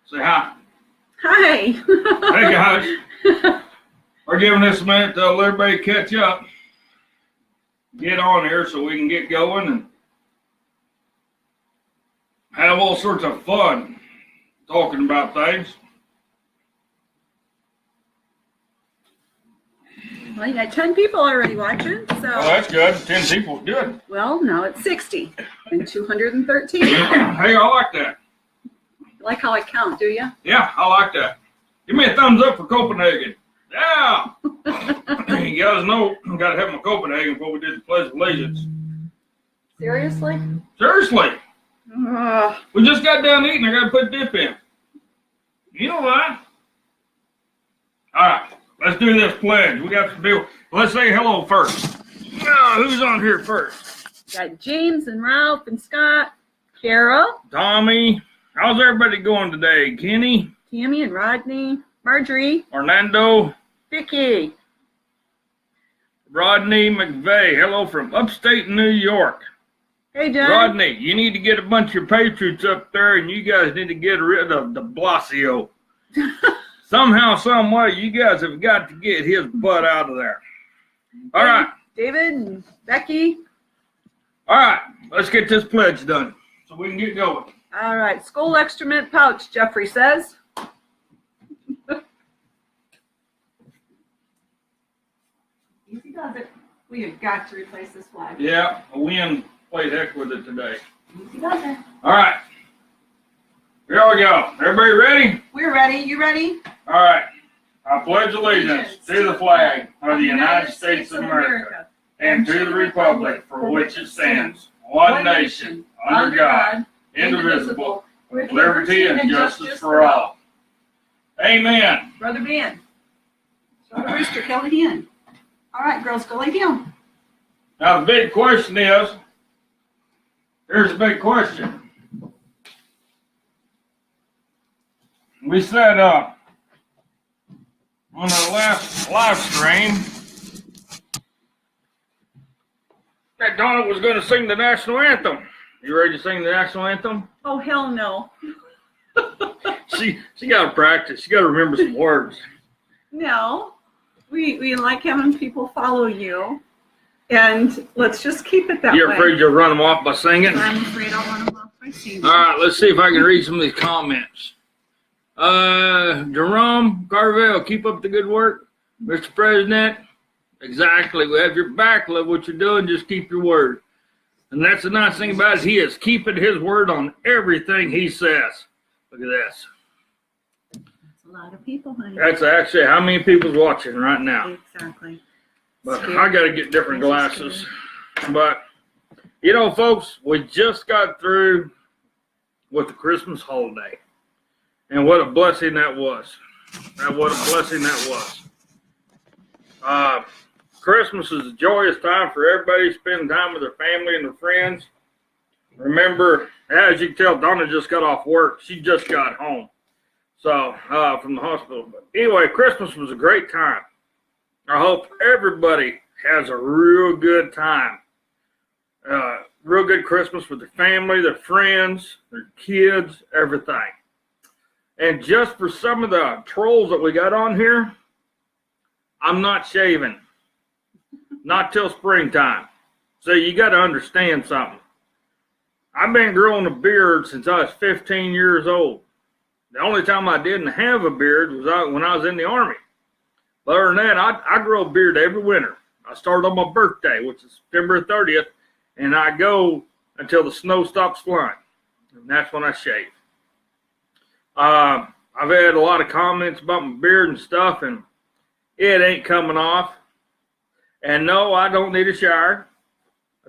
Say hi. Hi. Hey guys. We're giving this a minute to let everybody catch up. Get on here so we can get going and have all sorts of fun talking about things. Well, you got 10 people already watching, so. Well, that's good. 10 people is good. Well, now it's 60 and 213. Hey, I like that. You like how I count, do you? Yeah, I like that. Give me a thumbs up for Copenhagen. Yeah. You guys know I got to have my Copenhagen before we did the Pledge of Allegiance. Seriously? Seriously. We just got done eating. I got to put dip in. You know what? All right. Let's do this pledge. We got to do. Let's say hello first. Who's on here first? Got James and Ralph and Scott, Carol, Tommy. How's everybody going today? Kenny, Tammy and Rodney, Marjorie, Orlando, Vicky, Rodney McVeigh. Hello from upstate New York. Hey, John. Rodney, you need to get a bunch of your Patriots up there, and you guys need to get rid of de Blasio. Somehow, some way, you guys have got to get his butt out of there. All right. David and Becky. All right. Let's get this pledge done so we can get going. All right. School excrement pouch, Jeffrey says. Easy does it. We have got to replace this flag. Yeah, a wind played heck with it today. Easy does it. All right. Here we go. Everybody ready? We're ready. You ready? All right. I pledge allegiance to the flag of the United States of America and to the republic for which it stands, one nation, under God, indivisible, with liberty and justice for all. Amen. Brother Ben. Show the rooster, kill the hen. All right, girls, go lay down. Now the big question is, here's the big question. We said on our last live stream that Donna was going to sing the national anthem. You ready to sing the national anthem? Oh, hell no. She got to practice. She got to remember some words. No. We like having people follow you. And let's just keep it that way. You're afraid you'll run them off by singing? I'm afraid I'll run them off by singing. All right, let's see if I can read some of these comments. Jerome Carville, keep up the good work. Mr. President, exactly. We have your back. Love what you're doing. Just keep your word. And that's the nice thing about it. He is keeping his word on everything he says. Look at this. That's a lot of people, honey. That's actually how many people's watching right now. Exactly. But I got to get different glasses. But, you know, folks, we just got through with the Christmas holiday. And what a blessing that was. What a blessing that was. Christmas is a joyous time for everybody spending time with their family and their friends. Remember, as you can tell, Donna just got off work. She just got home. So, from the hospital. But anyway, Christmas was a great time. I hope everybody has a real good time. Real good Christmas with their family, their friends, their kids, everything. And just for some of the trolls that we got on here, I'm not shaving. Not till springtime. So you got to understand something. I've been growing a beard since I was 15 years old. The only time I didn't have a beard was when I was in the Army. But other than that, I grow a beard every winter. I start on my birthday, which is September 30th, and I go until the snow stops flying. And that's when I shave. I've had a lot of comments about my beard and stuff, and it ain't coming off. And no, I don't need a shower.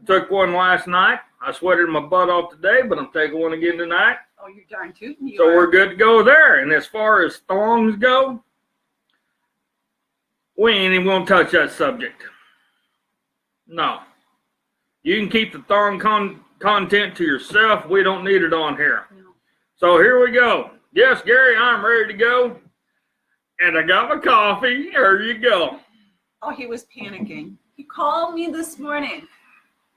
I took one last night. I sweated my butt off today, but I'm taking one again tonight. Oh, you're darn tootin'. So we're good to go there. And as far as thongs go, we ain't even going to touch that subject. No. You can keep the thong content to yourself. We don't need it on here. No. So here we go. Yes, Gary, I'm ready to go. And I got my coffee. Here you go. Oh, he was panicking. He called me this morning.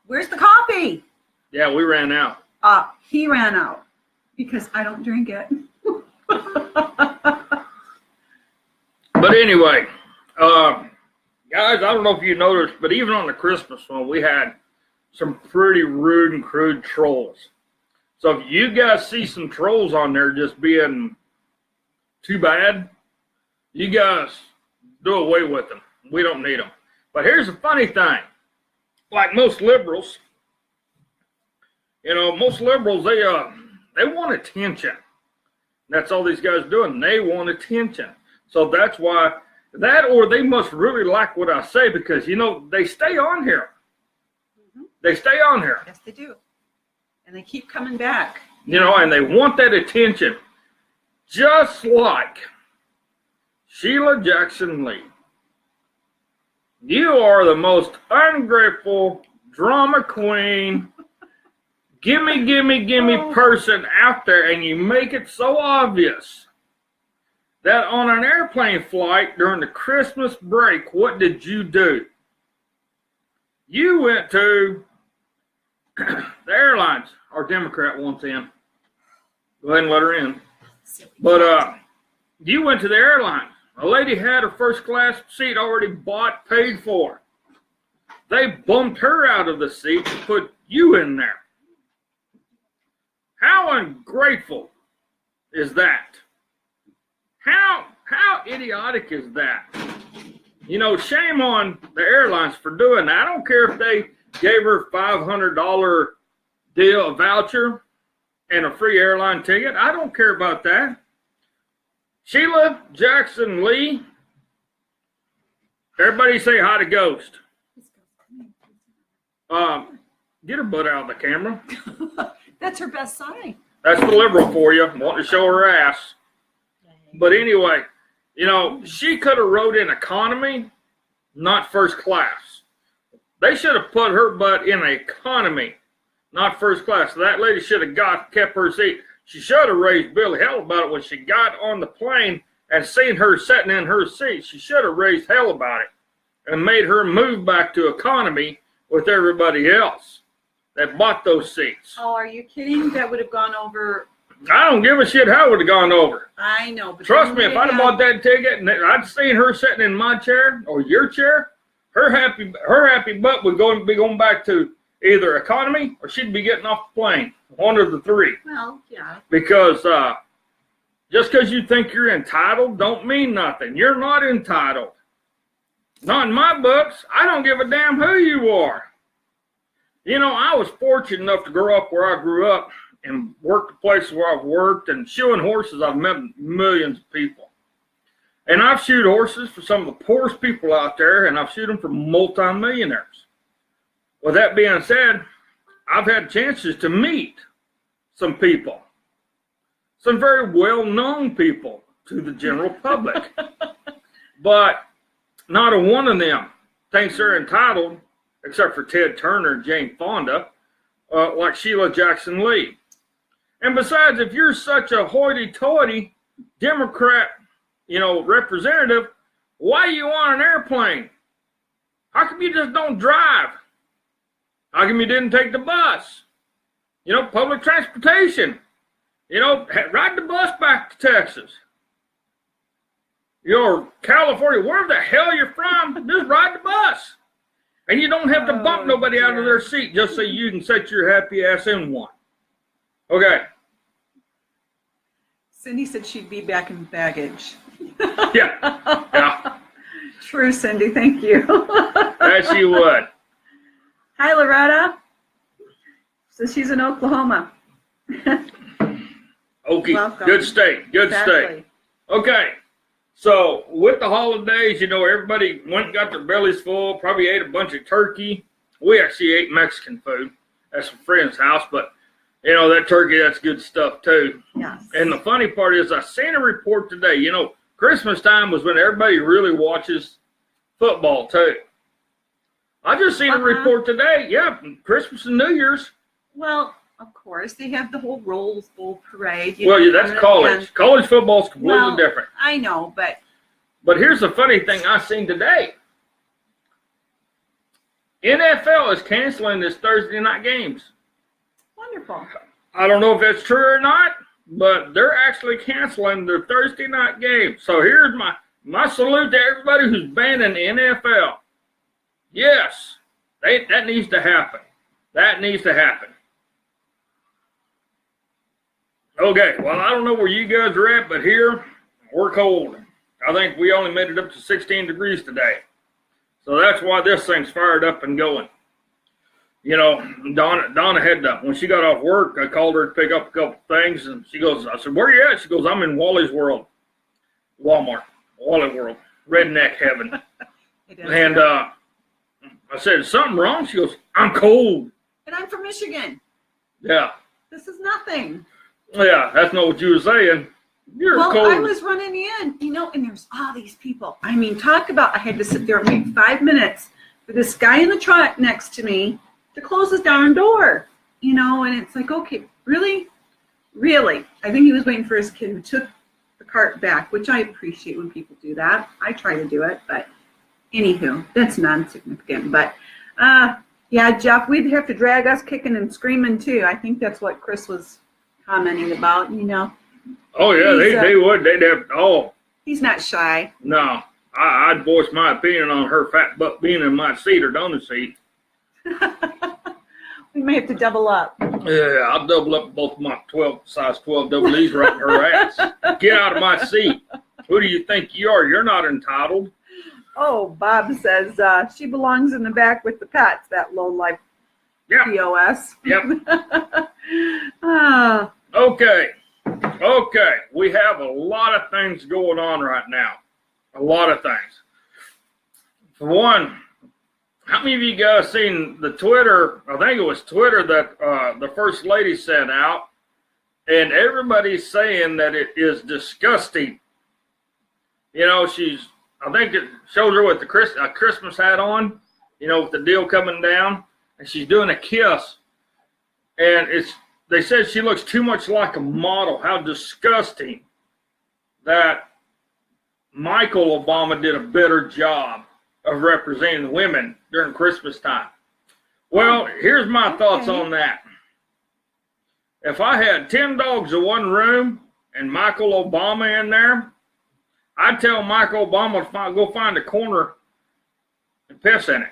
Where's the coffee? Yeah, we ran out. He ran out. Because I don't drink it. But anyway, guys, I don't know if you noticed, but even on the Christmas one, we had some pretty rude and crude trolls. So if you guys see some trolls on there just being too bad, you guys do away with them. We don't need them. But here's the funny thing. Like most liberals, most liberals, they want attention. That's all these guys doing. They want attention. So that's why that, or they must really like what I say because, they stay on here. Mm-hmm. They stay on here. Yes, they do. And they keep coming back. And they want that attention. Just like Sheila Jackson Lee. You are the most ungrateful drama queen, gimme person out there, and you make it so obvious that on an airplane flight during the Christmas break, what did you do? You went to the airlines. Our Democrat wants in. Go ahead and let her in. But you went to the airlines. A lady had her first class seat already bought, paid for. They bumped her out of the seat and put you in there. How ungrateful is that? How idiotic is that? Shame on the airlines for doing that. I don't care if they gave her $500 deal, a voucher, and a free airline ticket. I don't care about that. Sheila Jackson Lee, everybody say hi to Ghost. Get her butt out of the camera. That's her best sign. That's the liberal for you, wanting to show her ass. But anyway, she could have rode in economy, not first class. They should have put her butt in economy, not first class. So that lady should have kept her seat. She should have raised Billy hell about it when she got on the plane and seen her sitting in her seat. She should have raised hell about it and made her move back to economy with everybody else that bought those seats. Oh, are you kidding? That would have gone over. I don't give a shit how it would have gone over. I know. But trust me, if I'd have bought that ticket and I'd seen her sitting in my chair or your chair, her happy butt would be going back to either economy or she'd be getting off the plane. One of the three. Well, yeah. Because just because you think you're entitled don't mean nothing. You're not entitled. Not in my books. I don't give a damn who you are. I was fortunate enough to grow up where I grew up and work the places where I've worked, and shoeing horses, I've met millions of people. And I've shoed horses for some of the poorest people out there, and I've shoed them for multimillionaires. With that being said, I've had chances to meet some people, some very well-known people to the general public, but not a one of them thinks they're entitled, except for Ted Turner and Jane Fonda, like Sheila Jackson Lee. And besides, if you're such a hoity-toity Democrat, representative, why are you on an airplane? How come you just don't drive? How come you didn't take the bus? Public transportation. Ride the bus back to Texas. California, wherever the hell you're from, just ride the bus. And you don't have to bump nobody out of their seat just so you can set your happy ass in one. Okay. Cindy said she'd be back in baggage. Yeah. True, Cindy. Thank you. Yes, she would. Hi, Loretta. So she's in Oklahoma. Okay. Welcome. Good state. Good state. Okay. So with the holidays, everybody went and got their bellies full, probably ate a bunch of turkey. We actually ate Mexican food at some friend's house, but that turkey, that's good stuff too. Yes. And the funny part is I seen a report today, Christmas time was when everybody really watches football too. I just seen a report today. Yeah, Christmas and New Year's. Well, of course, they have the whole Rose Bowl parade. That's college. College football is completely different. I know, but... But here's the funny thing I seen today. NFL is canceling this Thursday night games. Wonderful. I don't know if that's true or not, but they're actually canceling their Thursday night game. So here's my salute to everybody who's banning the NFL. Yes, that needs to happen. That needs to happen. Okay, well, I don't know where you guys are at, but here, we're cold. I think we only made it up to 16 degrees today. So that's why this thing's fired up and going. You know, Donna had to, when she got off work, I called her to pick up a couple things, and she goes, I said, where are you at? She goes, I'm in Wally's World. Walmart. Wally World. Redneck heaven. And I said, is something wrong? She goes, I'm cold. And I'm from Michigan. Yeah. This is nothing. Yeah, that's not what you were saying. You're cold. Well, I was running in, you know, and there's all these people. I mean, talk about, I had to sit there and wait 5 minutes for this guy in the truck next to me to close his darn door, you know, and it's like, okay, really? Really? I think he was waiting for his kid who took the cart back, which I appreciate when people do that. I try to do it, but anywho, that's non-significant. But, yeah, Jeff, we'd have to drag us kicking and screaming, too. I think that's what Chris was commenting about, you know. Oh, yeah, they would. They'd have, He's not shy. No, I'd voice my opinion on her fat butt being in my seat or donut seat. We may have to double up. Yeah, I'll double up both my size 12 double E's right in her ass. Get out of my seat. Who do you think you are? You're not entitled. Oh, Bob says she belongs in the back with the pets, that low-life POS. Yep. Okay. We have a lot of things going on right now. A lot of things. For one, how many of you guys seen the Twitter? I think it was Twitter that the First Lady sent out, and everybody's saying that it is disgusting. You know, I think it shows her with the Christmas hat on, you know, with the deal coming down, and she's doing a kiss, and they said she looks too much like a model. How disgusting that Michael Obama did a better job of representing women during Christmas time. Well, here's my thoughts on that. If I had 10 dogs in one room and Michael Obama in there, I'd tell Michael Obama to go find a corner and piss in it.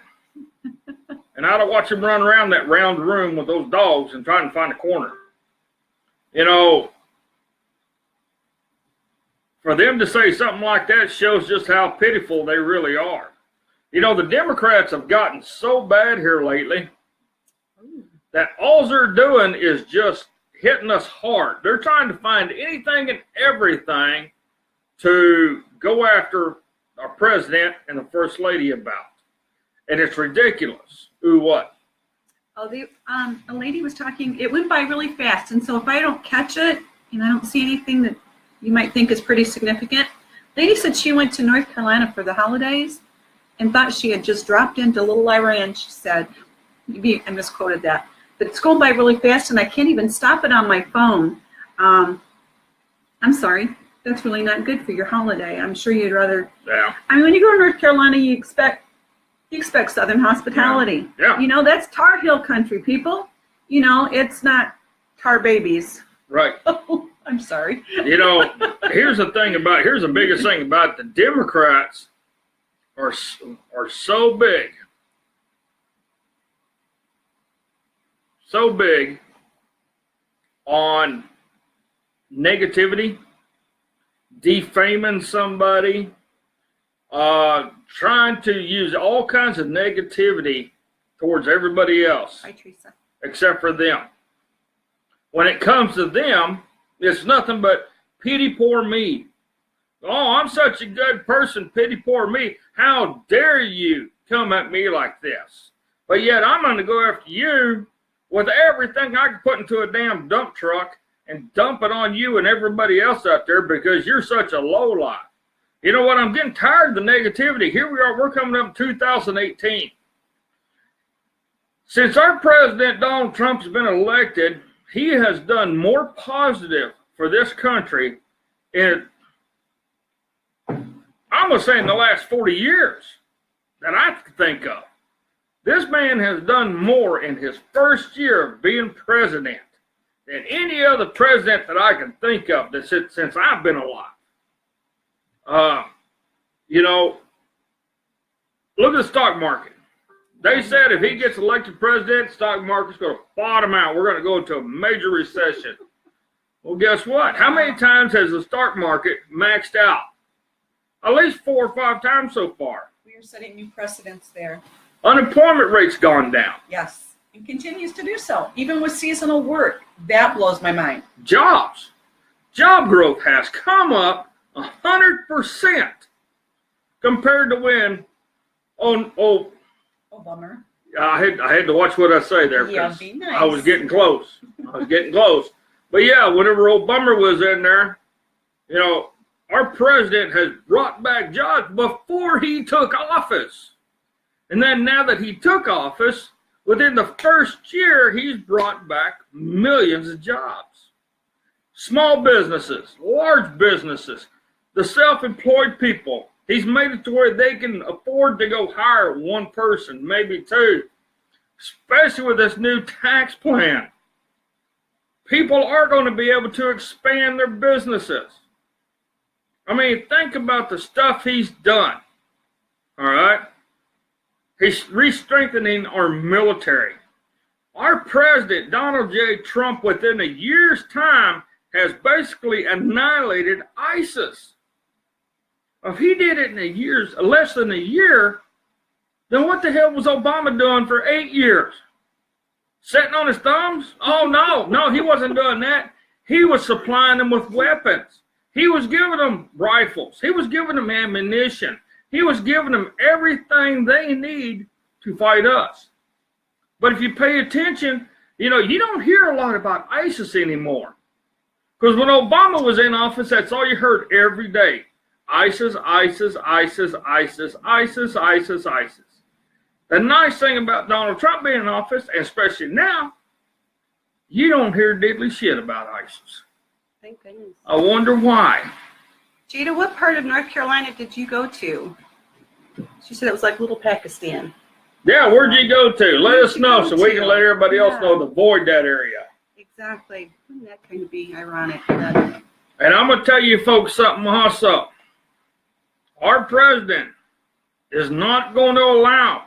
And I'd watch him run around that round room with those dogs and try and find a corner. You know, for them to say something like that shows just how pitiful they really are. You know, the Democrats have gotten so bad here lately that all they're doing is just hitting us hard. They're trying to find anything and everything to go after our president and the First Lady about. And it's ridiculous. Ooh, what? Oh, a lady was talking, it went by really fast, and so if I don't catch it and I don't see anything that you might think is pretty significant, lady said she went to North Carolina for the holidays and thought she had just dropped into Little Iran. She said, maybe I misquoted that, but it's going by really fast and I can't even stop it on my phone. I'm sorry, that's really not good for your holiday. I'm sure you'd rather, I mean, when you go to North Carolina, you expect Southern hospitality. Yeah. You know, that's Tar Heel country, people. You know, it's not tar babies. Right. Oh, I'm sorry. You know, here's the biggest thing about the Democrats are so big on negativity, defaming somebody, trying to use all kinds of negativity towards everybody else. Hi, Teresa. Except for them. When it comes to them, it's nothing but pity poor me. Oh, I'm such a good person, pity poor me. How dare you come at me like this? But yet I'm going to go after you with everything I can put into a damn dump truck and dump it on you and everybody else out there because you're such a lowlife. You know what? I'm getting tired of the negativity. Here we are. We're coming up in 2018. Since our president, Donald Trump, has been elected, he has done more positive for this country in, I'm going to say, in the last 40 years that I can think of. This man has done more in his first year of being president than any other president that I can think of that since I've been alive. You know, look at the stock market. They said if he gets elected president, the stock market's going to bottom out. We're going to go into a major recession. Well, guess what? How many times has the stock market maxed out? At least 4 or 5 times so far. We are setting new precedents there. Unemployment rate's gone down. Yes, and continues to do so, even with seasonal work. That blows my mind. Jobs. Job growth has come up 100% compared to when Bummer. I had to watch what I say there because nice. I was getting close. But yeah, whenever old Bummer was in there, you know, our president has brought back jobs before he took office. And then now that he took office, within the first year, he's brought back millions of jobs. Small businesses, large businesses, the self-employed people. He's made it to where they can afford to go hire one person, maybe 2, especially with this new tax plan. People are going to be able to expand their businesses. I mean, think about the stuff he's done, all right? He's re-strengthening our military. Our president, Donald J. Trump, within a year's time, has basically annihilated ISIS. If he did it in less than a year, then what the hell was Obama doing for 8 years? Sitting on his thumbs? Oh, no, he wasn't doing that. He was supplying them with weapons. He was giving them rifles. He was giving them ammunition. He was giving them everything they need to fight us. But if you pay attention, you know, you don't hear a lot about ISIS anymore. Because when Obama was in office, that's all you heard every day. ISIS, ISIS, ISIS, ISIS, ISIS, ISIS, ISIS. The nice thing about Donald Trump being in office, and especially now, you don't hear diddly shit about ISIS. Thank goodness. I wonder why. Jada, what part of North Carolina did you go to? She said it was like little Pakistan. Yeah, where'd you go to? Let us know so we can let everybody else know to avoid that area. Exactly. Wouldn't that kind of be ironic? And I'm going to tell you folks something also. Our president is not going to allow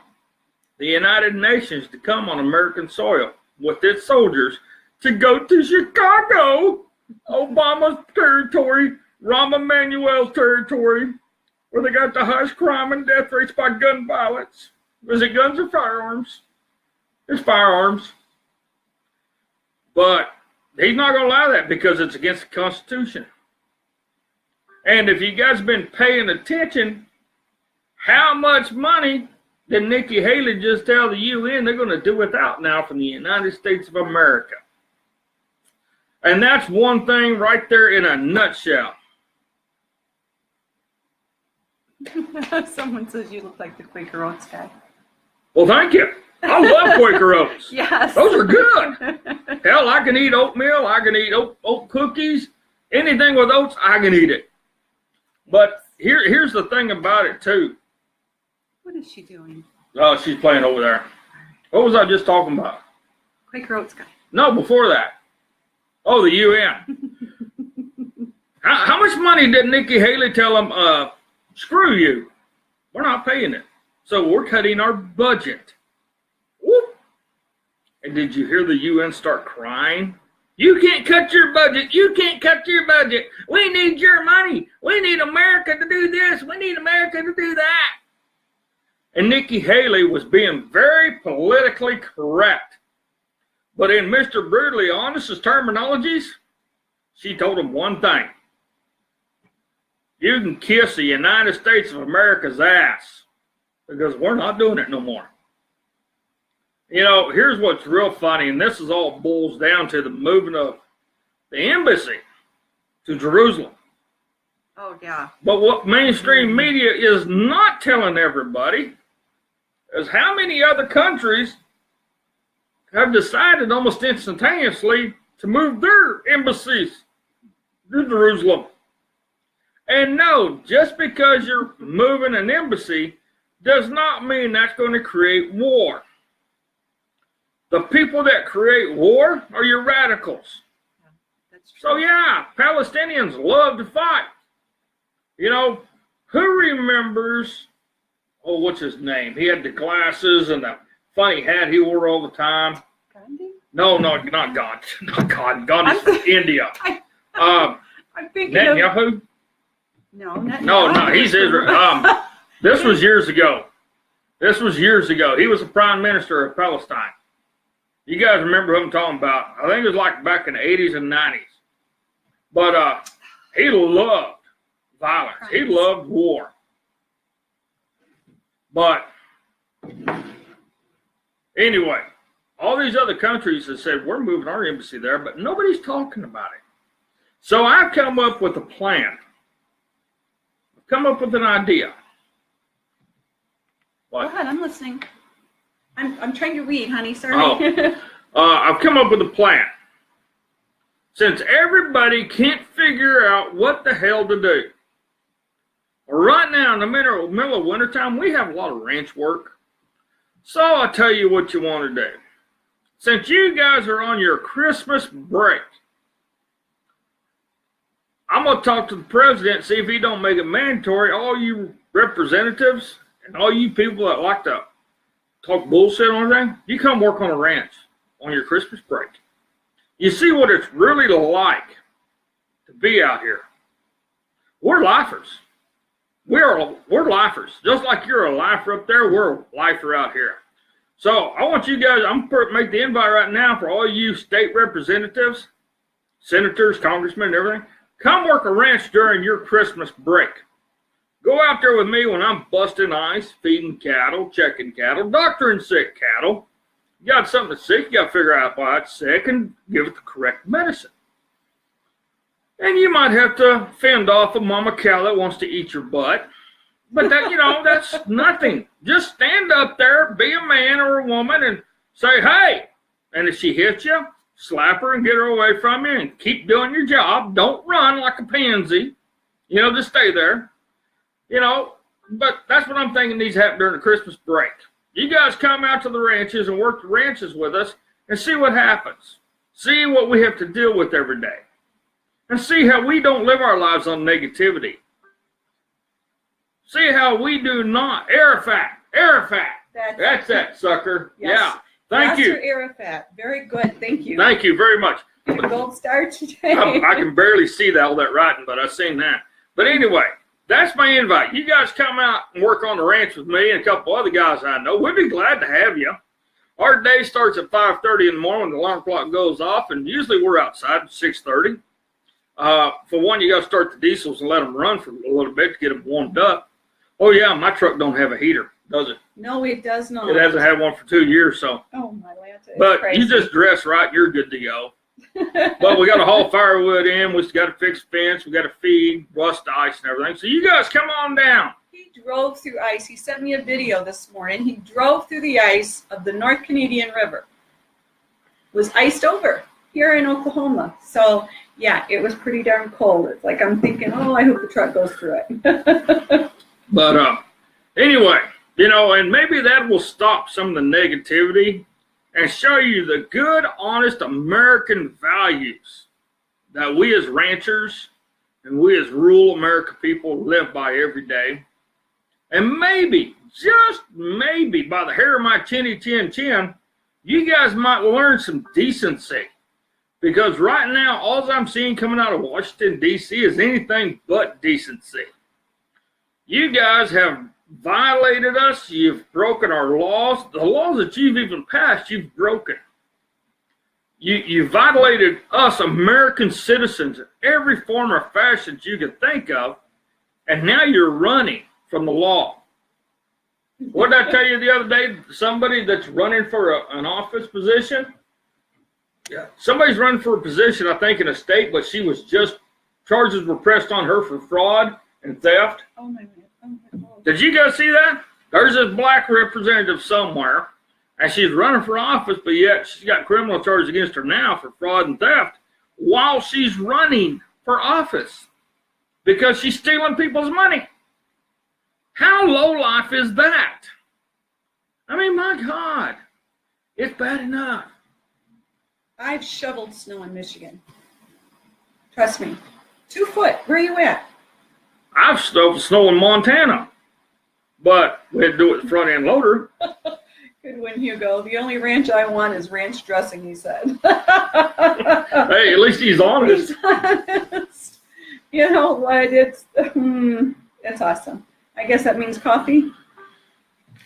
the United Nations to come on American soil with its soldiers to go to Chicago, Obama's territory, Rahm Emanuel's territory, where they got the highest crime and death rates by gun violence. Is it guns or firearms? It's firearms. But he's not going to allow that because it's against the Constitution. And if you guys been paying attention, how much money did Nikki Haley just tell the UN they're going to do without now from the United States of America? And that's one thing right there in a nutshell. Someone says you look like the Quaker Oats guy. Well, thank you. I love Quaker Oats. Yes. Those are good. Hell, I can eat oatmeal. I can eat oat cookies. Anything with oats, I can eat it. But here's the thing about it, too. What is she doing? Oh, she's playing over there. What was I just talking about? Quaker Oats guy. No, before that. Oh, the UN. How much money did Nikki Haley tell them, screw you, we're not paying it. So we're cutting our budget. Whoop. And did you hear the UN start crying? You can't cut your budget. You can't cut your budget. We need your money. We need America to do this. We need America to do that. And Nikki Haley was being very politically correct. But in Mr. Brutally Honest's terminologies, she told him one thing. You can kiss the United States of America's ass because we're not doing it no more. You know, here's what's real funny, and this is all boils down to the movement of the embassy to Jerusalem. Oh, yeah. But what mainstream media is not telling everybody is how many other countries have decided almost instantaneously to move their embassies to Jerusalem. And no, just because you're moving an embassy does not mean that's going to create war. The people that create war are your radicals. So yeah, Palestinians love to fight. You know, who remembers, oh, what's his name? He had the glasses and the funny hat he wore all the time. Gandhi? No, not God. Not God. Gandhi's from India. I'm thinking Netanyahu? No, he's Israel. This was years ago. He was the prime minister of Palestine. You guys remember who I'm talking about. I think it was like back in the 80s and 90s. But he loved violence. He loved war. But anyway, all these other countries have said, we're moving our embassy there, but nobody's talking about it. So I've come up with a plan. I've come up with an idea. What? Go ahead, I'm listening. I'm trying to read, honey. Sorry. I've come up with a plan. Since everybody can't figure out what the hell to do. Right now, in the middle of wintertime, we have a lot of ranch work. So I'll tell you what you want to do. Since you guys are on your Christmas break, I'm going to talk to the president, see if he don't make it mandatory. All you representatives and all you people that like to talk bullshit on everything, you come work on a ranch on your Christmas break. You see what it's really like to be out here. We're lifers. We're lifers. Just like you're a lifer up there, we're a lifer out here. So I want you guys, I'm going to make the invite right now for all you state representatives, senators, congressmen, and everything. Come work a ranch during your Christmas break. Go out there with me when I'm busting ice, feeding cattle, checking cattle, doctoring sick cattle. You got something that's sick, you got to figure out why it's sick and give it the correct medicine. And you might have to fend off a mama cow that wants to eat your butt. But that, that's nothing. Just stand up there, be a man or a woman and say, hey. And if she hits you, slap her and get her away from you and keep doing your job. Don't run like a pansy. Just stay there. But that's what I'm thinking needs to happen during the Christmas break. You guys come out to the ranches and work the ranches with us and see what happens. See what we have to deal with every day. And see how we don't live our lives on negativity. See how we do not. Arafat. That's that, sucker. Yes. Yeah. Thank you. Master Arafat. Very good. Thank you. Thank you very much. Gold star today. I can barely see all that writing, but I've seen that. But anyway, that's my invite. You guys come out and work on the ranch with me and a couple other guys I know. We'd be glad to have you. Our day starts at 5:30 in the morning when the alarm clock goes off, and usually we're outside at 6:30. For one, you got to start the diesels and let them run for a little bit to get them warmed up. Oh, yeah, my truck don't have a heater, does it? No, it does not. It hasn't had one for 2 years, so. Oh, my Lanta. But crazy. You just dress right, you're good to go. But we got to haul firewood in. We got to fix fence. We got to feed, rust ice and everything. So you guys come on down. He drove through ice. He sent me a video this morning. He drove through the ice of the North Canadian River. It was iced over here in Oklahoma. So, yeah, it was pretty darn cold. It's like I'm thinking, I hope the truck goes through it. But anyway, and maybe that will stop some of the negativity and show you the good, honest American values that we as ranchers and we as rural America people live by every day. And maybe, just maybe, by the hair of my chinny chin chin, you guys might learn some decency. Because right now, all I'm seeing coming out of Washington, D.C. is anything but decency. You guys have violated us. You've broken our laws. The laws that you've even passed, you've broken. You violated us, American citizens, in every form or fashion that you could think of, and now you're running from the law. What did I tell you the other day? Somebody that's running for an office position? Yeah. Somebody's running for a position, I think, in a state, but charges were pressed on her for fraud and theft. Oh, my God. Did you guys see that? There's this black representative somewhere, and she's running for office, but yet she's got criminal charges against her now for fraud and theft while she's running for office because she's stealing people's money. How low life is that? I mean, my God, it's bad enough. I've shoveled snow in Michigan. Trust me. 2 foot. Where are you at? I've stuffed snow in Montana, but we had to do it with the front end loader. Good one, Hugo. The only ranch I want is ranch dressing, he said. Hey, at least he's honest. He's honest. You know what? It's awesome. I guess that means coffee.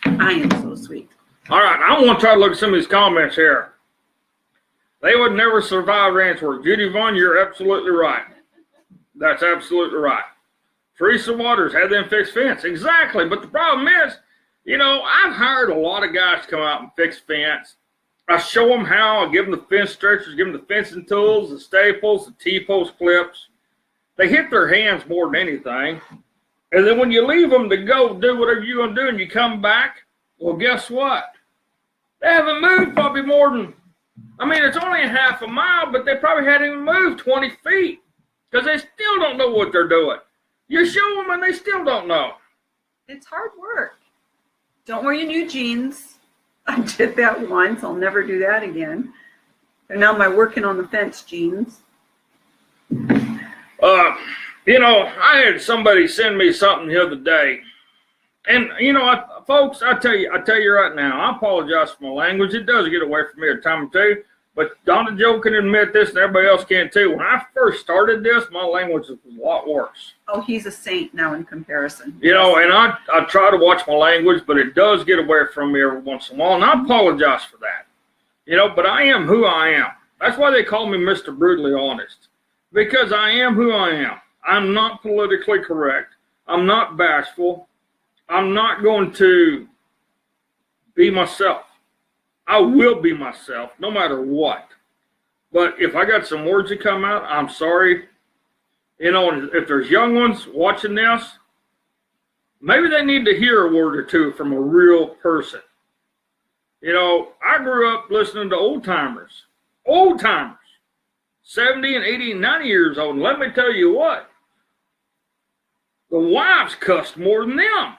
I am so sweet. All right, I want to try to look at some of these comments here. They would never survive ranch work. Judy Vaughn, you're absolutely right. That's absolutely right. Teresa Waters had them fix fence. Exactly, but the problem is, you know, I've hired a lot of guys to come out and fix fence. I show them how, I give them the fence stretchers, give them the fencing tools, the staples, the T-post clips. They hit their hands more than anything. And then when you leave them to go do whatever you're going to do and you come back, well, guess what? They haven't moved probably more than, I mean, it's only a half a mile, but they probably hadn't even moved 20 feet because they still don't know what they're doing. You show them and they still don't know. It's hard work. Don't wear your new jeans. I did that once. I'll never do that again. And now my working on the fence jeans. You know, I had somebody send me something the other day. And, you know, folks, I tell you right now, I apologize for my language. It does get away from me a time or two. But Donna Joe can admit this, and everybody else can too. When I first started this, my language was a lot worse. Oh, he's a saint now in comparison. You know, and I try to watch my language, but it does get away from me every once in a while, and I apologize for that. You know, but I am who I am. That's why they call me Mr. Brutally Honest, because I am who I am. I'm not politically correct. I'm not bashful. I'm not going to be myself. I will be myself no matter what. But if I got some words that come out, I'm sorry. You know, if there's young ones watching this, maybe they need to hear a word or two from a real person. You know, I grew up listening to old timers, 70 and 80 and 90 years old. And let me tell you what, the wives cussed more than them.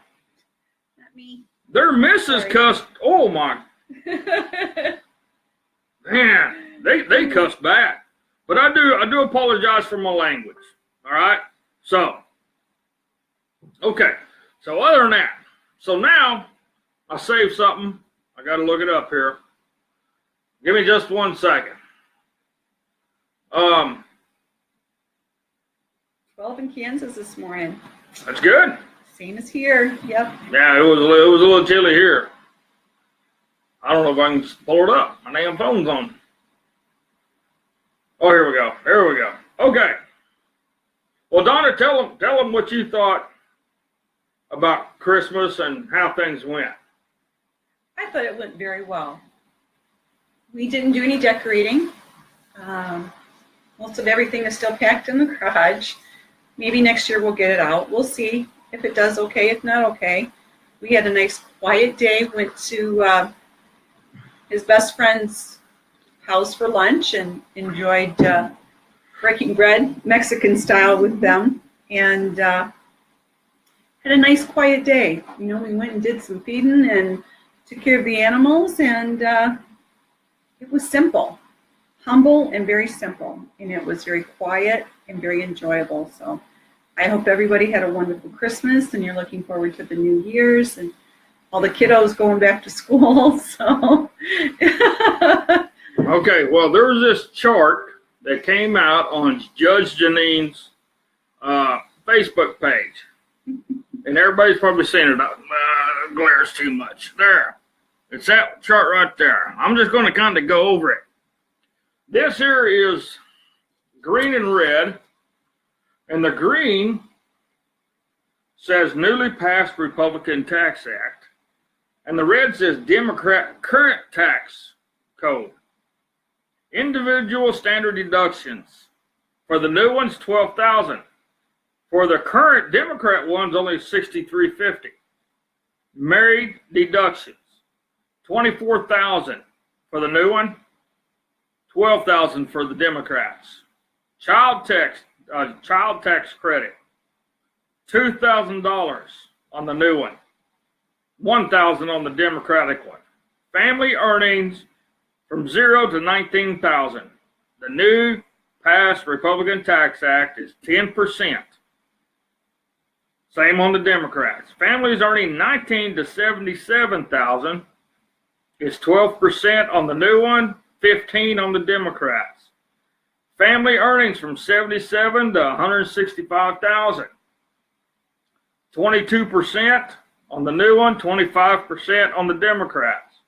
Not me. Their missus cussed, oh my. Man, they cuss back. But I do apologize for my language. All right? So, okay. So other than that, so now I saved something. I got to look it up here. Give me just 1 second. 12 in Kansas this morning. That's good. Same as here. Yep. Yeah, it was a little chilly here. I don't know if I can pull it up. My damn phone's on. Oh, here we go. There we go. Okay. Well, Donna, tell them what you thought about Christmas and how things went. I thought it went very well. We didn't do any decorating. Most of everything is still packed in the garage. Maybe next year we'll get it out. We'll see if it does okay, if not okay. We had a nice quiet day. Went to his best friend's house for lunch and enjoyed breaking bread Mexican style with them, and had a nice quiet day. You know, we went and did some feeding and took care of the animals, and it was simple, humble and very simple, and it was very quiet and very enjoyable. So I hope everybody had a wonderful Christmas and you're looking forward to the New Year's and all the kiddos going back to school. So okay, well, there was this chart that came out on Judge Janine's Facebook page. And everybody's probably seen it. Glares too much. There. It's that chart right there. I'm just going to kind of go over it. This here is green and red. And the green says newly passed Republican Tax Act. And the red says Democrat current tax code. Individual standard deductions. For the new ones, $12,000. For the current Democrat ones, only $6,350. Married deductions, $24,000 for the new one, $12,000 for the Democrats. Child tax credit, $2,000 on the new one, $1,000 on the Democratic one. Family earnings from 0 to $19,000. The new passed Republican Tax Act is 10%. Same on the Democrats. Families earning 19 to 77,000 is 12% on the new one, 15 on the Democrats. Family earnings from 77 to 165,000, 22% on the new one, 25% on the Democrats.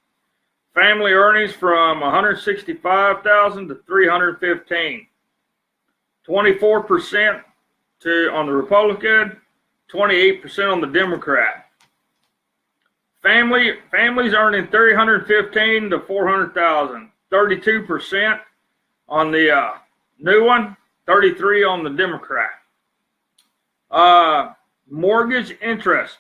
Family earnings from 165,000 to 315, 24% on the Republican, 28% on the Democrat. Families earning 315 to 400,000, 32% on the new one, 33 on the Democrat. Mortgage interest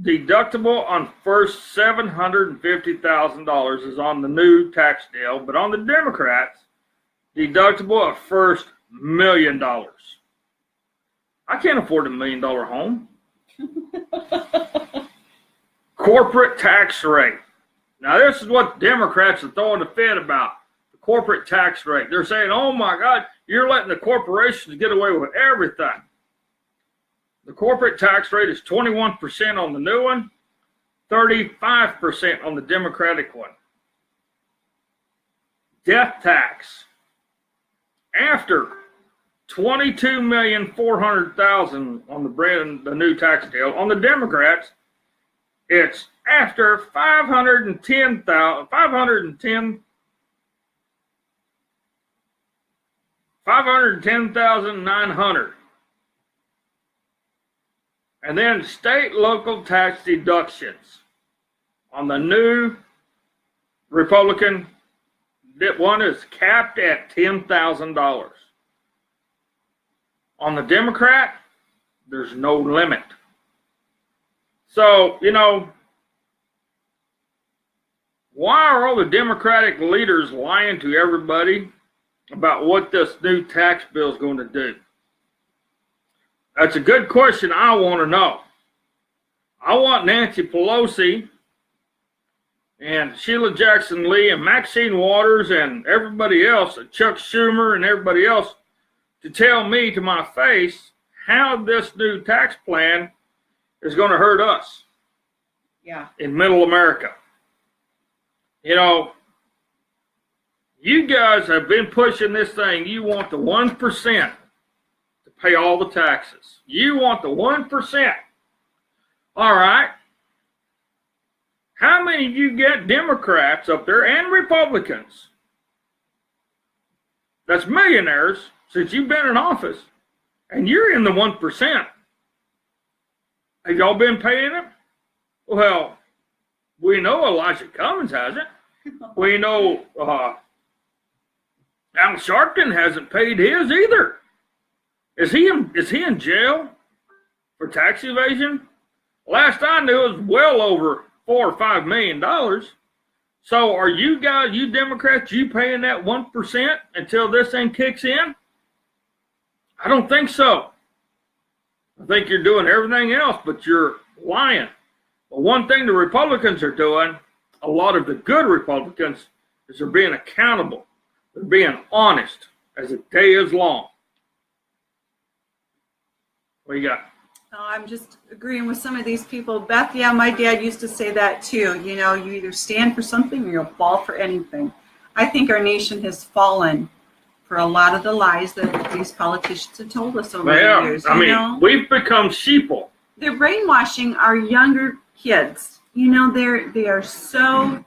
deductible on first $750,000 is on the new tax deal, but on the Democrats, deductible of first $1 million. I can't afford $1 million home. Corporate tax rate. Now, this is what Democrats are throwing a fit about. The corporate tax rate. They're saying, oh my God, you're letting the corporations get away with everything. The corporate tax rate is 21% on the new one, 35% on the Democratic one. Death tax. After $22,400,000 on the new tax deal. On the Democrats, it's after $510,900. And then state local tax deductions. On the new Republican, that one is capped at $10,000. On the Democrat, there's no limit. So, why are all the Democratic leaders lying to everybody about what this new tax bill is going to do? That's a good question I want to know. I want Nancy Pelosi and Sheila Jackson Lee and Maxine Waters and everybody else, Chuck Schumer and everybody else, to tell me to my face how this new tax plan is going to hurt us. Yeah. In middle America. You guys have been pushing this thing. You want the 1% to pay all the taxes. You want the 1%. All right. How many of you get Democrats up there and Republicans that's millionaires since you've been in office and you're in the 1%? Have y'all been paying it? Well, we know Elijah Cummings hasn't. We know Al Sharpton hasn't paid his either. Is he in jail for tax evasion? Last I knew, it was well over $4 or $5 million. So are you guys, you Democrats, you paying that 1% until this thing kicks in? I don't think so. I think you're doing everything else, but you're lying. But one thing the Republicans are doing, a lot of the good Republicans, is they're being accountable. They're being honest as the day is long. What do you got? Oh, I'm just agreeing with some of these people. Beth, yeah, my dad used to say that too. You either stand for something or you'll fall for anything. I think our nation has fallen for a lot of the lies that these politicians have told us over the years. We've become sheeple. They're brainwashing our younger kids. They are so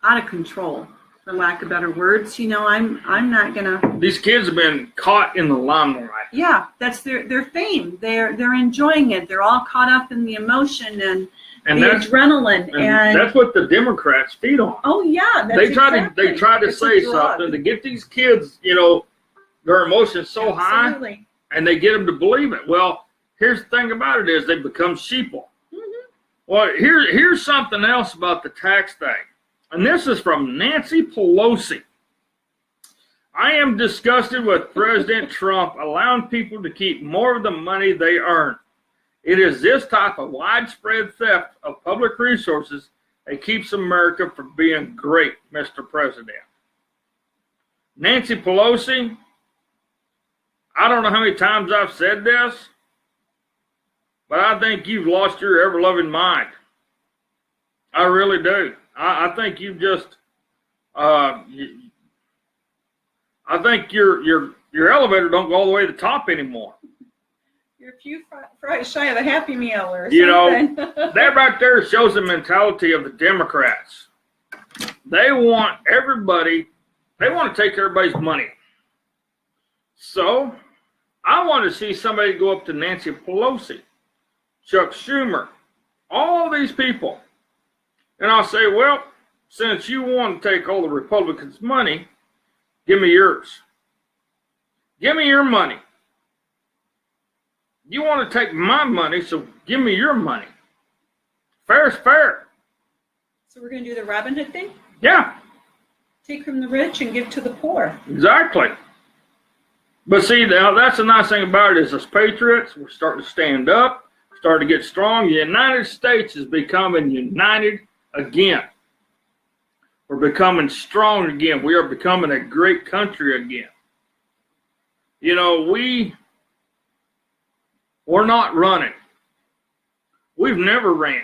out of control, for lack of better words. I'm not gonna. These kids have been caught in the limelight. Yeah, that's their fame. They're enjoying it. They're all caught up in the emotion and the adrenaline, and that's what the Democrats feed on. Oh yeah, they try to say something to get these kids, their emotions so high, and they get them to believe it. Well, here's the thing about it is they become sheeple. Mm-hmm. Well, here's something else about the tax thing, and this is from Nancy Pelosi. I am disgusted with President Trump allowing people to keep more of the money they earn. It is this type of widespread theft of public resources that keeps America from being great, Mr. President. Nancy Pelosi, I don't know how many times I've said this, but I think you've lost your ever-loving mind. I really do. I think you've just, I think your elevator don't go all the way to the top anymore. You're a few fries shy of a Happy Meal or something. You know, that right there shows the mentality of the Democrats. They want everybody, they want to take everybody's money. So, I want to see somebody go up to Nancy Pelosi, Chuck Schumer, all these people. And I'll say, well, since you want to take all the Republicans' money, give me yours. Give me your money. You want to take my money, so give me your money. Fair is fair. So we're going to do the Robin Hood thing? Yeah. Take from the rich and give to the poor. Exactly. But see, now that's the nice thing about it is as patriots, we're starting to stand up, starting to get strong. The United States is becoming united again. We're becoming strong again. We are becoming a great country again. You know, we're not running. We've never ran.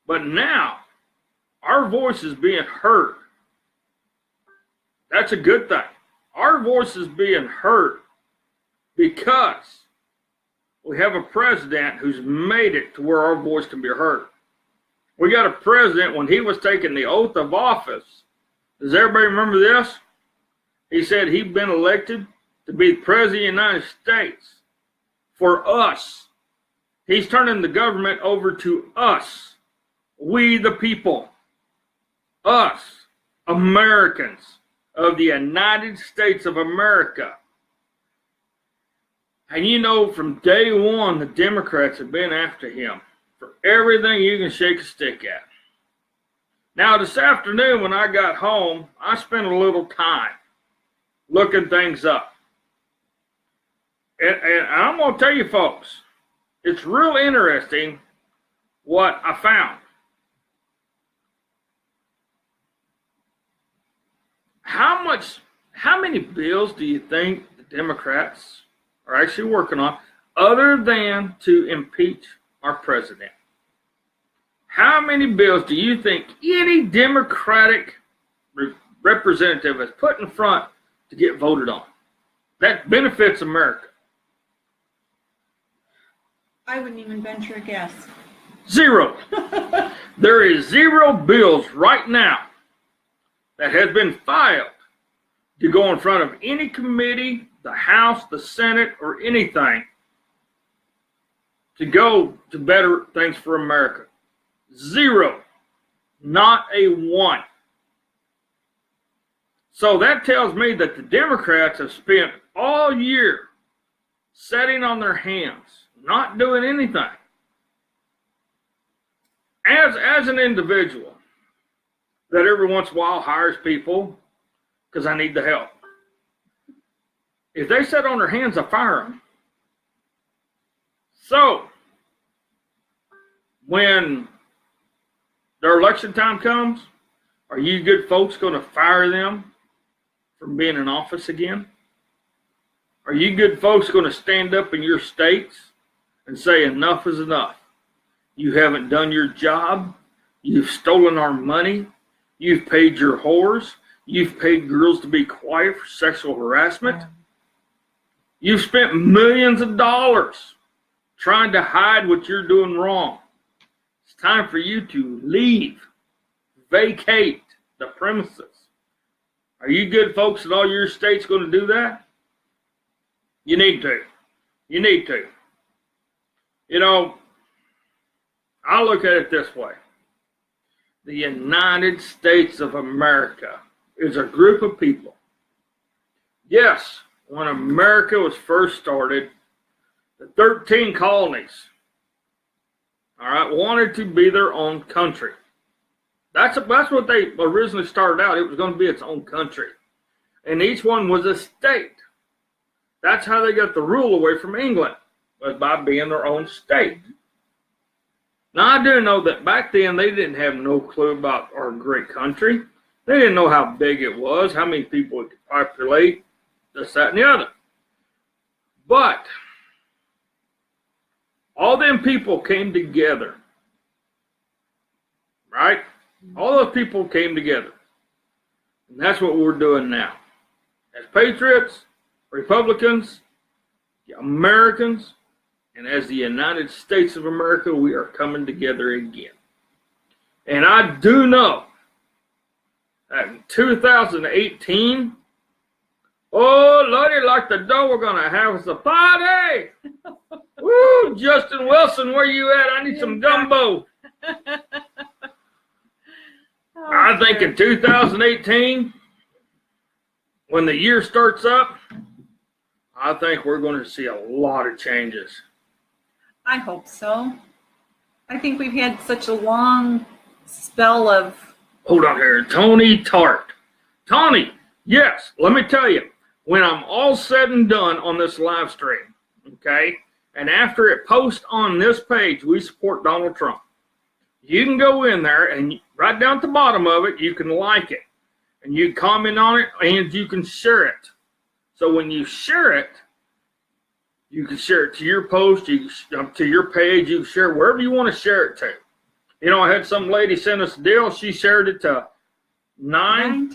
But now, our voice is being heard. That's a good thing. Our voice is being heard because we have a president who's made it to where our voice can be heard. We got a president, when he was taking the oath of office, does everybody remember this? He said he'd been elected to be president of the United States for us. He's turning the government over to us, we the people, us, Americans of the United States of America. And you know, from day one, the Democrats have been after him for everything you can shake a stick at. Now, this afternoon when I got home, I spent a little time looking things up. And I'm going to tell you folks, it's real interesting what I found. How many bills do you think the Democrats are actually working on other than to impeach our president? How many bills do you think any Democratic representative has put in front to get voted on that benefits America? I wouldn't even venture a guess. Zero. There is 0 bills right now that has been filed to go in front of any committee, the House, the Senate, or anything to go to better things for America. 0. Not a 1. So that tells me that the Democrats have spent all year sitting on their hands, not doing anything. As an individual that every once in a while hires people because I need the help, if they sit on their hands, I fire them. So, when their election time comes, are you good folks going to fire them from being in office again? Are you good folks going to stand up in your states and say enough is enough? You haven't done your job. You've stolen our money. You've paid your whores. You've paid girls to be quiet for sexual harassment. You've spent millions of dollars trying to hide what you're doing wrong. It's time for you to leave, vacate the premises. Are you good folks in all your states going to do that? You need to. You need to. You know, I look at it this way. The United States of America is a group of people. Yes, when America was first started, the 13 colonies, all right, wanted to be their own country. That's what they originally started out. It was going to be its own country. And each one was a state. That's how they got the rule away from England, was by being their own state. Now, I do know that back then they didn't have no clue about our great country. They didn't know how big it was, how many people it could populate, this, that, and the other. But all them people came together, right? All those people came together. And that's what we're doing now. As patriots, Republicans, Americans, and as the United States of America, we are coming together again. And I do know that in 2018, oh, Lordy, like the dough, we're going to have us a party. Woo, Justin Wilson, where you at? I need some gumbo. I think in 2018, when the year starts up, I think we're going to see a lot of changes. I hope so. I think we've had such a long spell of... Hold on here. Tony Tart. Tony, yes, let me tell you, when I'm all said and done on this live stream, okay, and after it posts on this page, we support Donald Trump. You can go in there and right down at the bottom of it, you can like it. And you comment on it and you can share it. So when you share it, you can share it to your post, to your page, you can share it wherever you want to share it to. You know, I had some lady send us a deal. She shared it to nine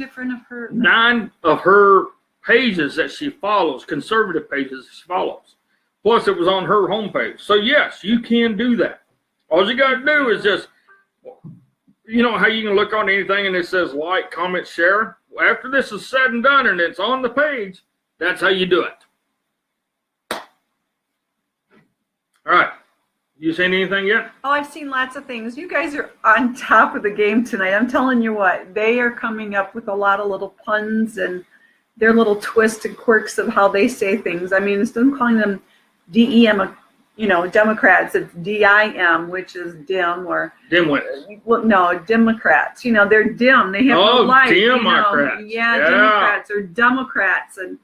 of her pages that she follows, conservative pages that she follows. Plus, it was on her homepage. So, yes, you can do that. All you got to do is just, you know how you can look on anything and it says like, comment, share? Well, after this is said and done and it's on the page, that's how you do it. All right. You seen anything yet? Oh, I've seen lots of things. You guys are on top of the game tonight. I'm telling you what, they are coming up with a lot of little puns and their little twists and quirks of how they say things. I mean, instead of calling them DEM, you know, Democrats, it's DIM, which is dim, or dimwits. Well, no, Democrats. You know, they're dim. They have no light. Democrats. You know? Yeah, Democrats or Democrats, and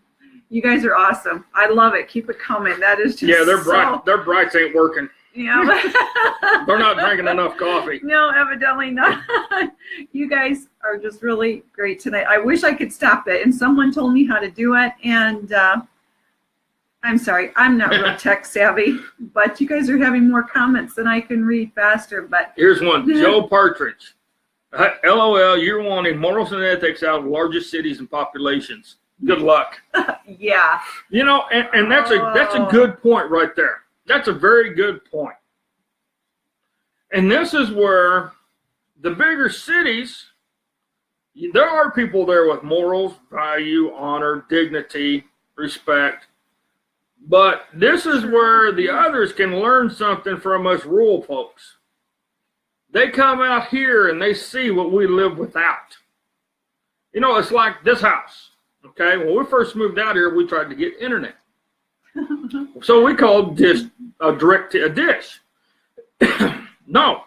you guys are awesome. I love it. Keep it coming. That is just they're bright. Their brights ain't working. Yeah, they're not drinking enough coffee. No, evidently not. You guys are just really great tonight. I wish I could stop it, and someone told me how to do it, and I'm sorry, I'm not real tech savvy, but you guys are having more comments than I can read faster. But here's one. Joe Partridge. LOL, you're wanting morals and ethics out of the largest cities and populations. Good luck. Yeah. You know, and that's a good point right there. That's a very good point. And this is where the bigger cities, there are people there with morals, value, honor, dignity, respect. But this is where the others can learn something from us rural folks. They come out here and they see what we live without. You know, it's like this house. Okay, when we first moved out here, we tried to get internet. So we called this a dish. No,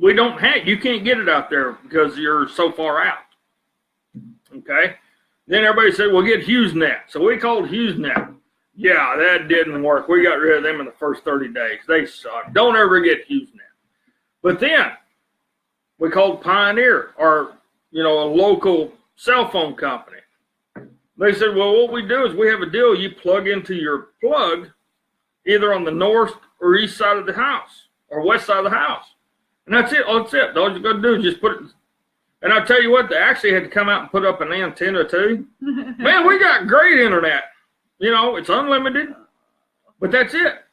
we don't have. You can't get it out there because you're so far out. Okay. Then everybody said, "Well, get HughesNet." So we called HughesNet. Yeah, that didn't work. We got rid of them in the first 30 days. They suck. Don't ever get HughesNet. But then we called Pioneer, or a local cell phone company. They said, well, what we do is we have a deal. You plug into your plug either on the north or east side of the house or west side of the house. And that's it. That's it. All you got to do is just put it. And I tell you what, they actually had to come out and put up an antenna too. Man, we got great internet. It's unlimited, but that's it.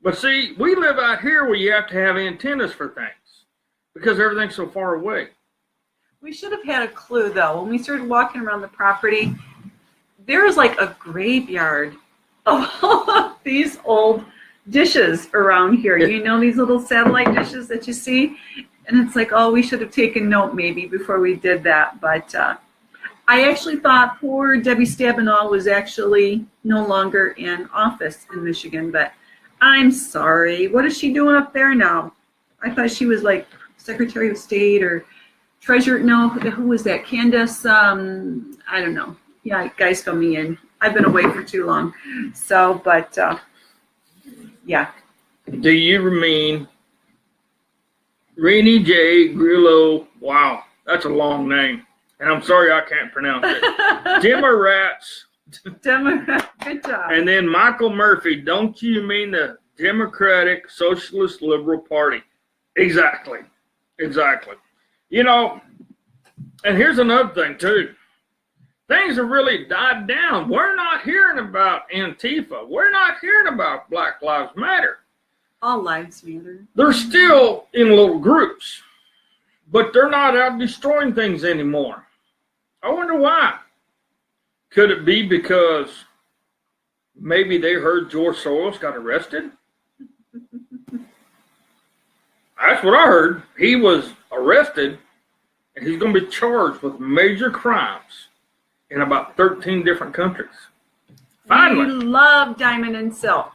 But see, we live out here where you have to have antennas for things because everything's so far away. We should have had a clue, though. When we started walking around the property, there was like a graveyard of all of these old dishes around here. You know, these little satellite dishes that you see? And it's like, oh, we should have taken note maybe before we did that. But I actually thought poor Debbie Stabenow was actually no longer in office in Michigan. But I'm sorry. What is she doing up there now? I thought she was like Secretary of State or Treasurer. No, who was that? Candace, I don't know. Yeah, guys, fill me in. I've been away for too long. So, but, yeah. Do you mean Renee J. Grillo? Wow, That's a long name. And I'm sorry I can't pronounce it. Democrats. Democrat. Good job. And then Michael Murphy. Don't you mean the Democratic Socialist Liberal Party? Exactly. Exactly. You know, and here's another thing, too. Things have really died down. We're not hearing about Antifa. We're not hearing about Black Lives Matter. All lives matter. They're still in little groups, but they're not out destroying things anymore. I wonder why. Could it be because maybe they heard George Soros got arrested? That's what I heard. He was arrested, and he's going to be charged with major crimes in about 13 different countries. Finally. We love Diamond and Silk.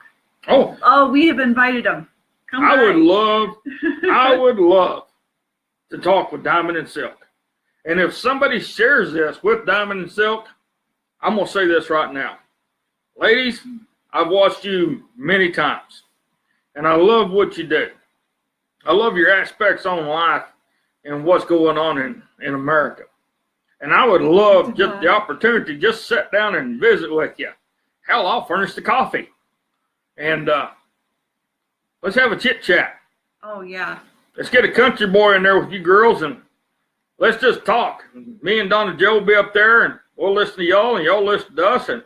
Oh, we have invited them. Come I by. would love to talk with Diamond and Silk. And if somebody shares this with Diamond and Silk, I'm going to say this right now. Ladies, I've watched you many times, and I love what you do. I love your aspects on life and what's going on in America. And I would love just the opportunity to just sit down and visit with you. Hell, I'll furnish the coffee. And let's have a chit-chat. Oh, yeah. Let's get a country boy in there with you girls, and let's just talk. Me and Donna Joe will be up there, and we'll listen to y'all, and y'all listen to us, and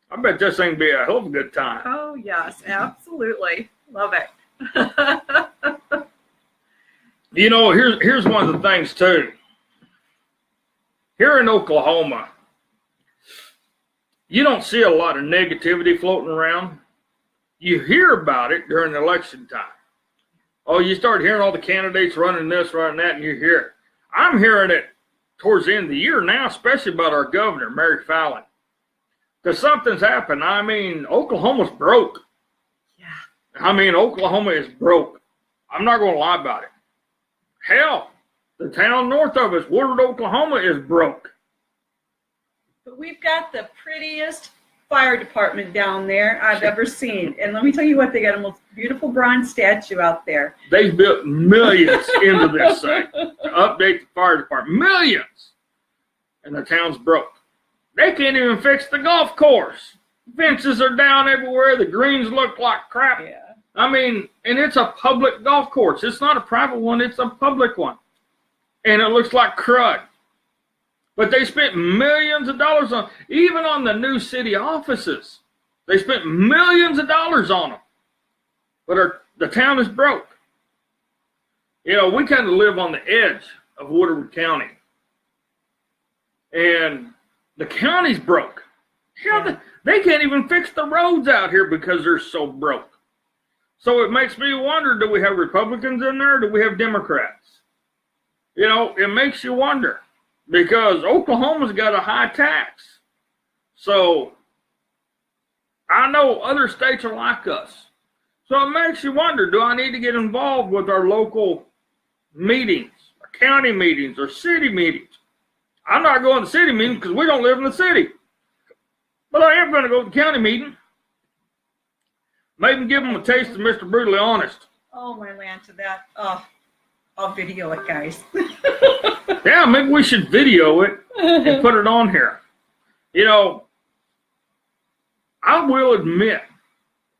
I bet this thing will be a hell of a good time. Oh, yes, absolutely. Love it. You know, here's one of the things, too. Here in Oklahoma, you don't see a lot of negativity floating around. You hear about it during election time. Oh, you start hearing all the candidates running this, running that, and you hear it. I'm hearing it towards the end of the year now, especially about our governor, Mary Fallon. Because something's happened. I mean, Oklahoma's broke. Yeah. I mean, Oklahoma is broke. I'm not going to lie about it. Hell, the town north of us, Woodward, Oklahoma, is broke. But we've got the prettiest fire department down there I've ever seen. And let me tell you what, they got a most beautiful bronze statue out there. They've built millions into this thing to update the fire department. Millions! And the town's broke. They can't even fix the golf course. Fences are down everywhere. The greens look like crap. Yeah. I mean, and it's a public golf course. It's not a private one. It's a public one. And it looks like crud. But they spent millions of dollars on, even on the new city offices. They spent millions of dollars on them. But the town is broke. You know, we kind of live on the edge of Woodward County. And the county's broke. Hell, they can't even fix the roads out here because they're so broke. So it makes me wonder, do we have Republicans in there or do we have Democrats? You know, it makes you wonder. Because Oklahoma's got a high tax. So I know other states are like us. So it makes you wonder, do I need to get involved with our local meetings, or county meetings, or city meetings? I'm not going to city meetings because we don't live in the city. But I am going to go to the county meeting. Maybe give them a taste of Mr. Brutally Honest. Oh, my land to that. Oh, I'll video it, guys. Yeah, maybe we should video it and put it on here. You know, I will admit,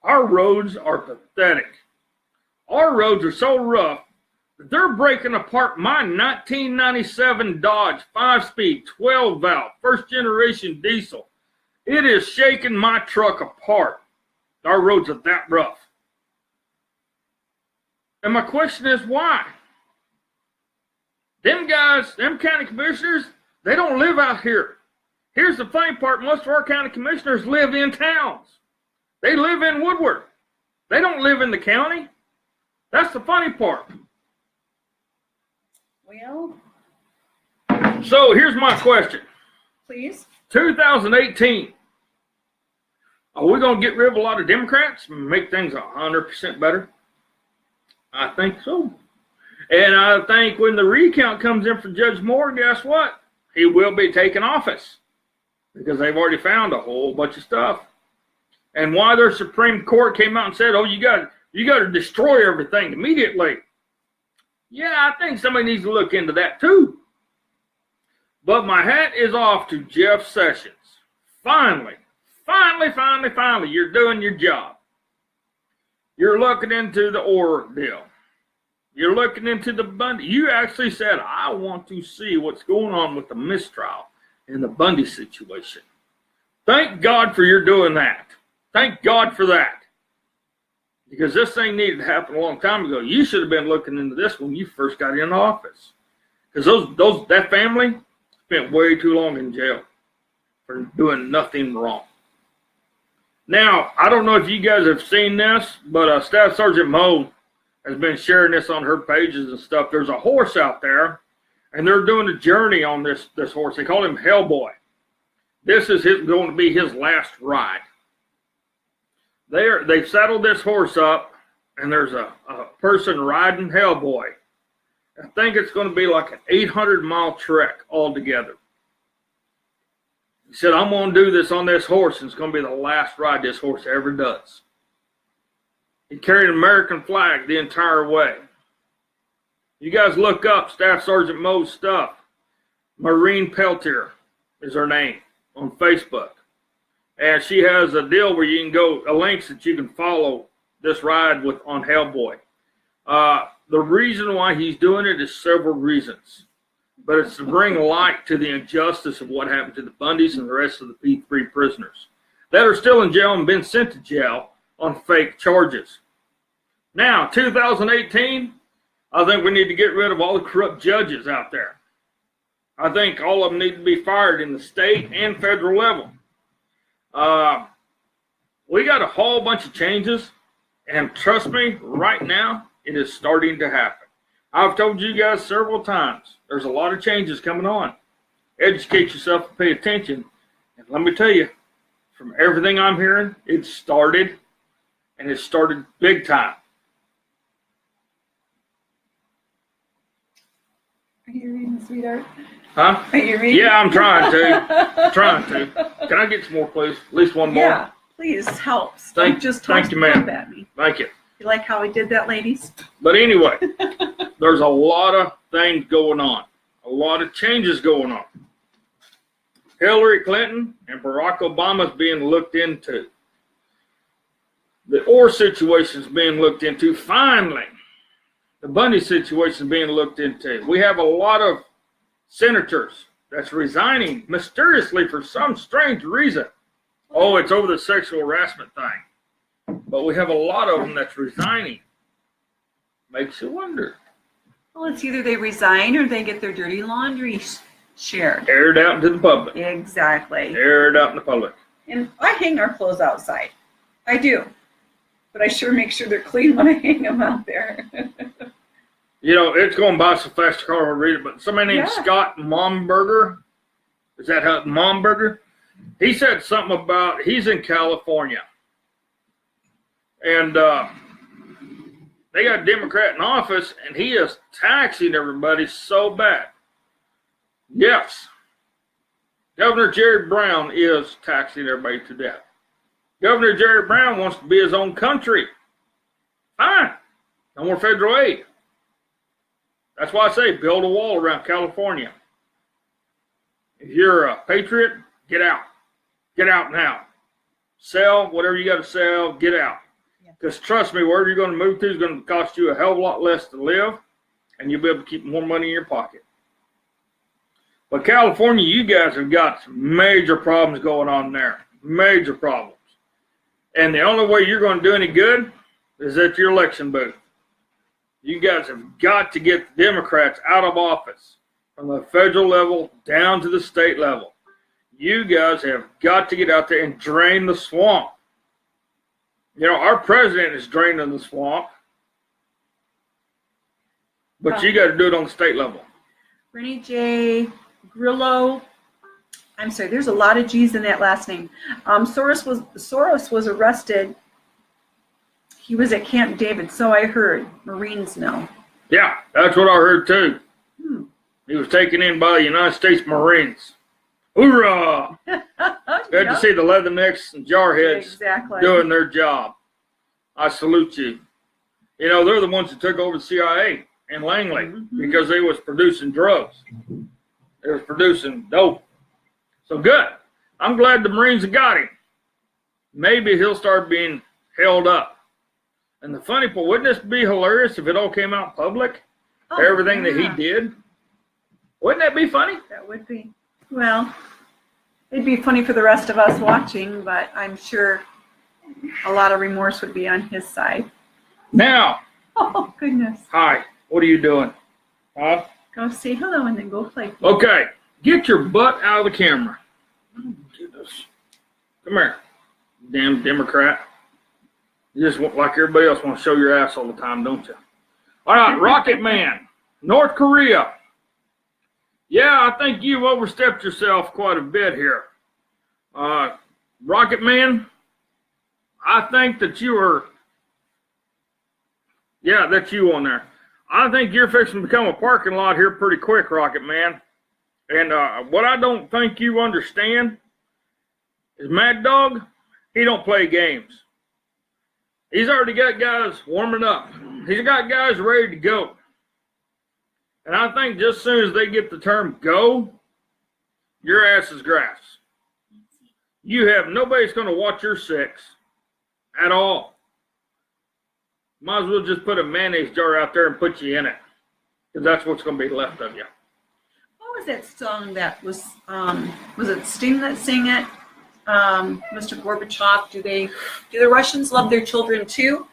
our roads are pathetic. Our roads are so rough that they're breaking apart my 1997 Dodge 5-speed, 12-valve, first-generation diesel. It is shaking my truck apart. Our roads are that rough. And my question is, why? Them guys, them county commissioners, they don't live out here. Here's the funny part. Most of our county commissioners live in towns. They live in Woodward. They don't live in the county. That's the funny part. Well. So here's my question. Please. 2018. Are we going to get rid of a lot of Democrats and make things 100% better? I think so. And I think when the recount comes in for Judge Moore, guess what? He will be taking office because they've already found a whole bunch of stuff. And why their Supreme Court came out and said, oh, you got to destroy everything immediately. Yeah, I think somebody needs to look into that too. But my hat is off to Jeff Sessions. Finally, you're doing your job. You're looking into the ordeal. You're looking into the Bundy. You actually said, I want to see what's going on with the mistrial in the Bundy situation. Thank God for your doing that. Thank God for that. Because this thing needed to happen a long time ago. You should have been looking into this when you first got in office. Because that family spent way too long in jail for doing nothing wrong. Now, I don't know if you guys have seen this, but Staff Sergeant Moe has been sharing this on her pages and stuff. There's a horse out there, and they're doing a journey on this horse. They call him Hellboy. This is going to be his last ride. They've saddled this horse up, and there's a person riding Hellboy. I think it's going to be like an 800-mile trek altogether. He said, I'm going to do this on this horse, and it's going to be the last ride this horse ever does. He carried an American flag the entire way. You guys look up Staff Sergeant Moe's stuff. Maureen Peltier is her name on Facebook. And she has a deal where you can go, links that you can follow this ride with on Hellboy. The reason why he's doing it is several reasons. But it's to bring light to the injustice of what happened to the Bundys and the rest of the P3 prisoners that are still in jail and been sent to jail on fake charges. Now, 2018, I think we need to get rid of all the corrupt judges out there. I think all of them need to be fired in the state and federal level. We got a whole bunch of changes, and trust me, right now, it is starting to happen. I've told you guys several times, there's a lot of changes coming on. Educate yourself and pay attention. And let me tell you, from everything I'm hearing, it started, and it started big time. Are you reading, sweetheart? Huh? Are you reading? Yeah, I'm trying to. Can I get some more, please? At least one more? Yeah, please, helps. Thank you, ma'am. At me. Thank you. You like how I did that, ladies? But anyway, there's a lot of things going on. A lot of changes going on. Hillary Clinton and Barack Obama's being looked into. The Orr situation's being looked into. Finally, the Bundy situation's being looked into. We have a lot of senators that's resigning mysteriously for some strange reason. Oh, it's over the sexual harassment thing. But we have a lot of them that's resigning. Makes you wonder. Well, it's either they resign or they get their dirty laundry shared. Aired out into the public. Exactly. Aired out in the public. And I hang our clothes outside. I do. But I sure make sure they're clean when I hang them out there. You know, it's going by so fast I can't even read it, but somebody named Scott Momberger, is that how, Momberger? He said something about, he's in California. And they got a Democrat in office, and he is taxing everybody so bad. Yes, Governor Jerry Brown is taxing everybody to death. Governor Jerry Brown wants to be his own country. Fine. No more federal aid. That's why I say build a wall around California. If you're a patriot, get out. Get out now. Sell whatever you got to sell, get out. Because trust me, wherever you're going to move to is going to cost you a hell of a lot less to live, and you'll be able to keep more money in your pocket. But California, you guys have got some major problems going on there. Major problems. And the only way you're going to do any good is at your election booth. You guys have got to get the Democrats out of office from the federal level down to the state level. You guys have got to get out there and drain the swamp. You know, our president is draining the swamp, but you got to do it on the state level. Rennie J. Grillo. I'm sorry, there's a lot of G's in that last name. Soros was arrested. He was at Camp David, so I heard. Marines know. Yeah, that's what I heard too. He was taken in by the United States Marines. Hoorah! Good to see the leathernecks and jarheads doing their job. I salute you. You know, they're the ones that took over the CIA in Langley because they was producing drugs. It was producing dope. So good. I'm glad the Marines have got him. Maybe he'll start being held up. And the funny part, wouldn't this be hilarious if it all came out public? Oh, everything yeah. that he did? Wouldn't that be funny? That would be. Well, it'd be funny for the rest of us watching, but I'm sure a lot of remorse would be on his side. Now. Oh, goodness. Hi. What are you doing? Huh? Go say hello and then go play. Okay. Get your butt out of the camera. Oh, goodness. Come here. Damn Democrat. You just want, like everybody else, want to show your ass all the time, don't you? All right, Rocket Man, North Korea. Yeah, I think you've overstepped yourself quite a bit here. Rocket Man, I think that you are, yeah, that's you on there. I think you're fixing to become a parking lot here pretty quick, Rocket Man. And what I don't think you understand is Mad Dog, he don't play games. He's already got guys warming up. He's got guys ready to go. And I think just as soon as they get the term go, your ass is grass. You have nobody's going to watch your six at all. Might as well just put a mayonnaise jar out there and put you in it, because that's what's going to be left of you. What was that song that was it Sting that sang it? Mr. Gorbachev, do the Russians love their children too?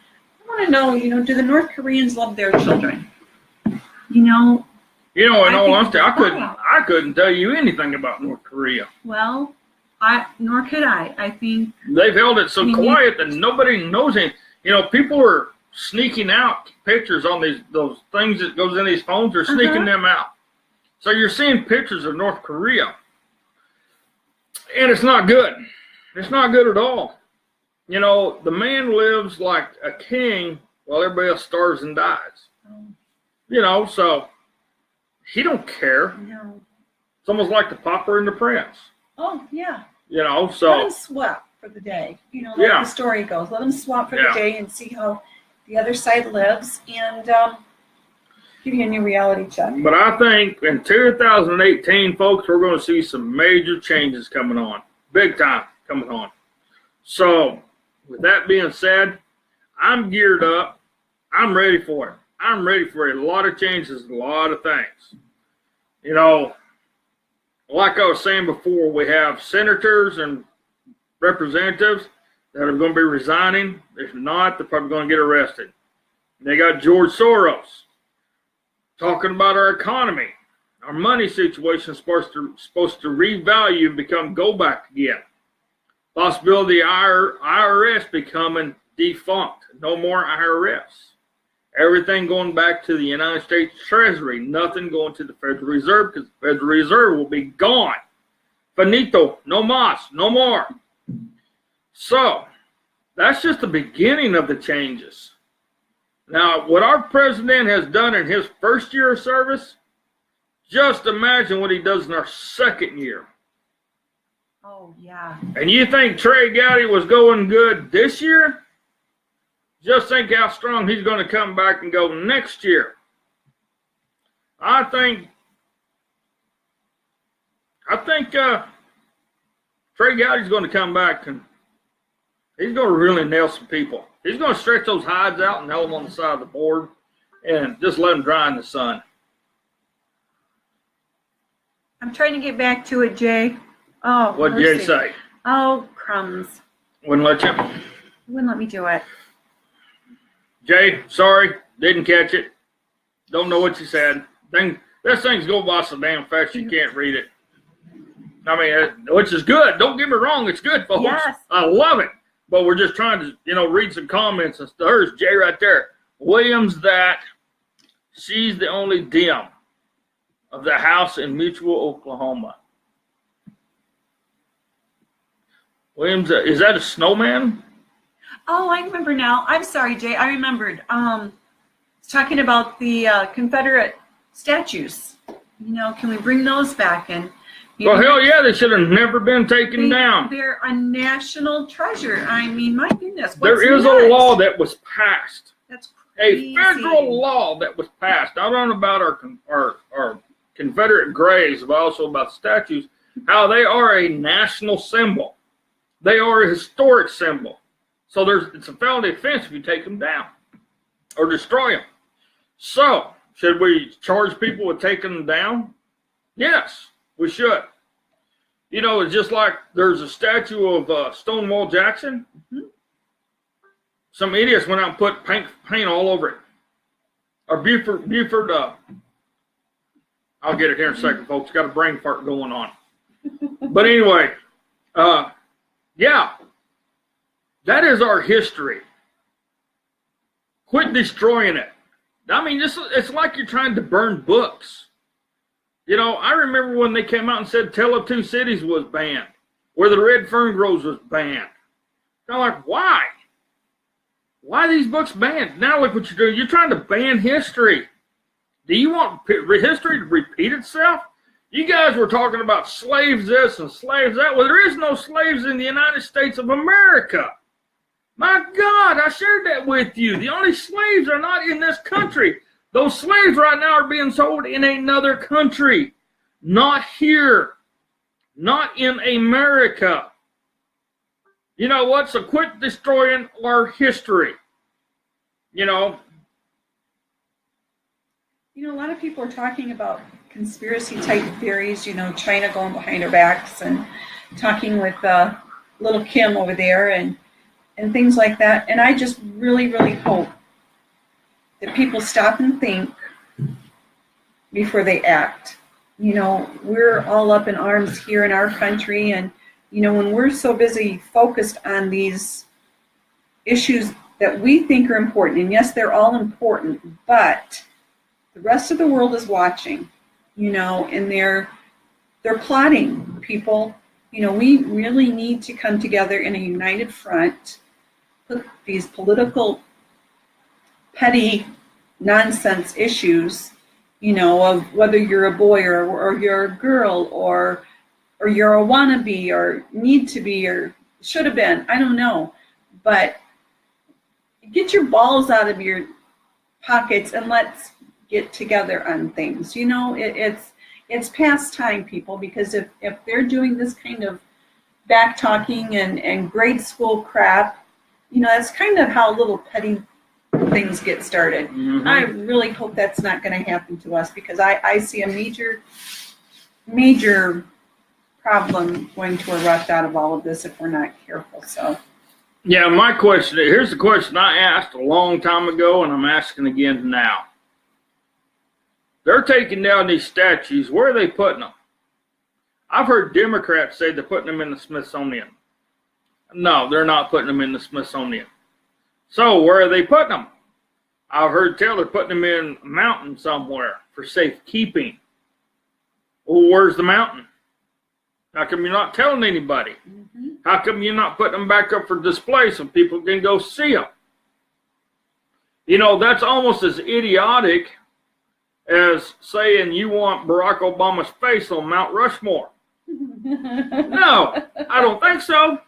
I want to know, do the North Koreans love their children? In all honesty, I couldn't tell you anything about North Korea. Well, nor could I. I think they've held it so quiet that nobody knows anything. People are sneaking out pictures on those things that goes in these phones. They're sneaking them out. So you're seeing pictures of North Korea. And it's not good. It's not good at all. The man lives like a king while everybody else starves and dies. So he don't care. No. It's almost like the pauper and the prince. Oh, yeah. So. Let him swap for the day. Like the story goes. Let him swap for the day and see how the other side lives and give you a new reality check. But I think in 2018, folks, we're going to see some major changes coming on. Big time coming on. So, with that being said, I'm geared up. I'm ready for it. I'm ready for a lot of changes, a lot of things. Like I was saying before, we have senators and representatives that are going to be resigning. If not, they're probably going to get arrested. They got George Soros talking about our economy. Our money situation is supposed to revalue and become go back again. Possibility IRS becoming defunct. No more IRS. Everything going back to the United States Treasury. Nothing going to the Federal Reserve, because the Federal Reserve will be gone. Finito. No mas. No more. So, that's just the beginning of the changes. Now, what our president has done in his first year of service, just imagine what he does in our second year. Oh, yeah. And you think Trey Gowdy was going good this year? Just think how strong he's going to come back and go next year. I think Trey Gowdy's going to come back and he's going to really nail some people. He's going to stretch those hides out and nail them on the side of the board and just let them dry in the sun. I'm trying to get back to it, Jay. Oh, what'd Jay say? Oh, crumbs. Wouldn't let you? Wouldn't let me do it. Jay, sorry, didn't catch it. Don't know what you said. This thing's going by so damn fast you can't read it. I mean, which is good. Don't get me wrong, it's good, folks. Yes. I love it. But we're just trying to, read some comments and stuff. There's Jay right there. Williams that she's the only dim of the house in Mutual, Oklahoma. Williams, is that a snowman? Oh, I remember now. I'm sorry, Jay. I remembered. It's talking about the Confederate statues. Can we bring those back? And well, hell yeah, they should have never been taken down. They're a national treasure. I mean, my goodness. There is a law that was passed. That's crazy. A federal law that was passed. I don't know about our Confederate graves, but also about statues, how they are a national symbol. They are a historic symbol. So it's a felony offense if you take them down or destroy them. So, should we charge people with taking them down? Yes, we should. You know, it's just like there's a statue of Stonewall Jackson. Mm-hmm. Some idiots went out and put paint all over it. Or Buford, I'll get it here in a second, folks. Got a brain fart going on. But anyway, yeah, that is our history. Quit destroying it. I mean, it's like you're trying to burn books. You know, I remember when they came out and said Tale of Two Cities was banned, where the Red Fern Groves was banned. I'm like, why? Why are these books banned? Now look what you're doing. You're trying to ban history. Do you want history to repeat itself? You guys were talking about slaves this and slaves that. Well, there is no slaves in the United States of America. My God, I shared that with you. The only slaves are not in this country. Those slaves right now are being sold in another country. Not here. Not in America. You know what? So quit destroying our history. You know. You know, a lot of people are talking about conspiracy type theories, you know, China going behind our backs and talking with little Kim over there and things like that. And I just really, really hope that people stop and think before they act. You know, we're all up in arms here in our country, and you know, when we're so busy focused on these issues that we think are important, and yes, they're all important, but the rest of the world is watching, you know, and they're plotting, people. You know, we really need to come together in a united front, put these political, petty, nonsense issues, you know, of whether you're a boy or you're a girl or you're a wannabe or need to be or should have been, I don't know. But get your balls out of your pockets and let's get together on things. You know, it's past time, people, because if they're doing this kind of back talking and grade school crap, you know, that's kind of how little petty things get started. Mm-hmm. I really hope that's not going to happen to us, because I see a major problem going to erupt out of all of this if we're not careful. So, yeah, my question, here's the question I asked a long time ago, and I'm asking again now. They're taking down these statues. Where are they putting them? I've heard Democrats say they're putting them in the Smithsonian. No, they're not putting them in the Smithsonian. So where are they putting them? I've heard tell they're putting them in a mountain somewhere for safekeeping. Well, where's the mountain? How come you're not telling anybody? Mm-hmm. How come you're not putting them back up for display so people can go see them? You know, that's almost as idiotic as saying you want Barack Obama's face on Mount Rushmore. No, I don't think so.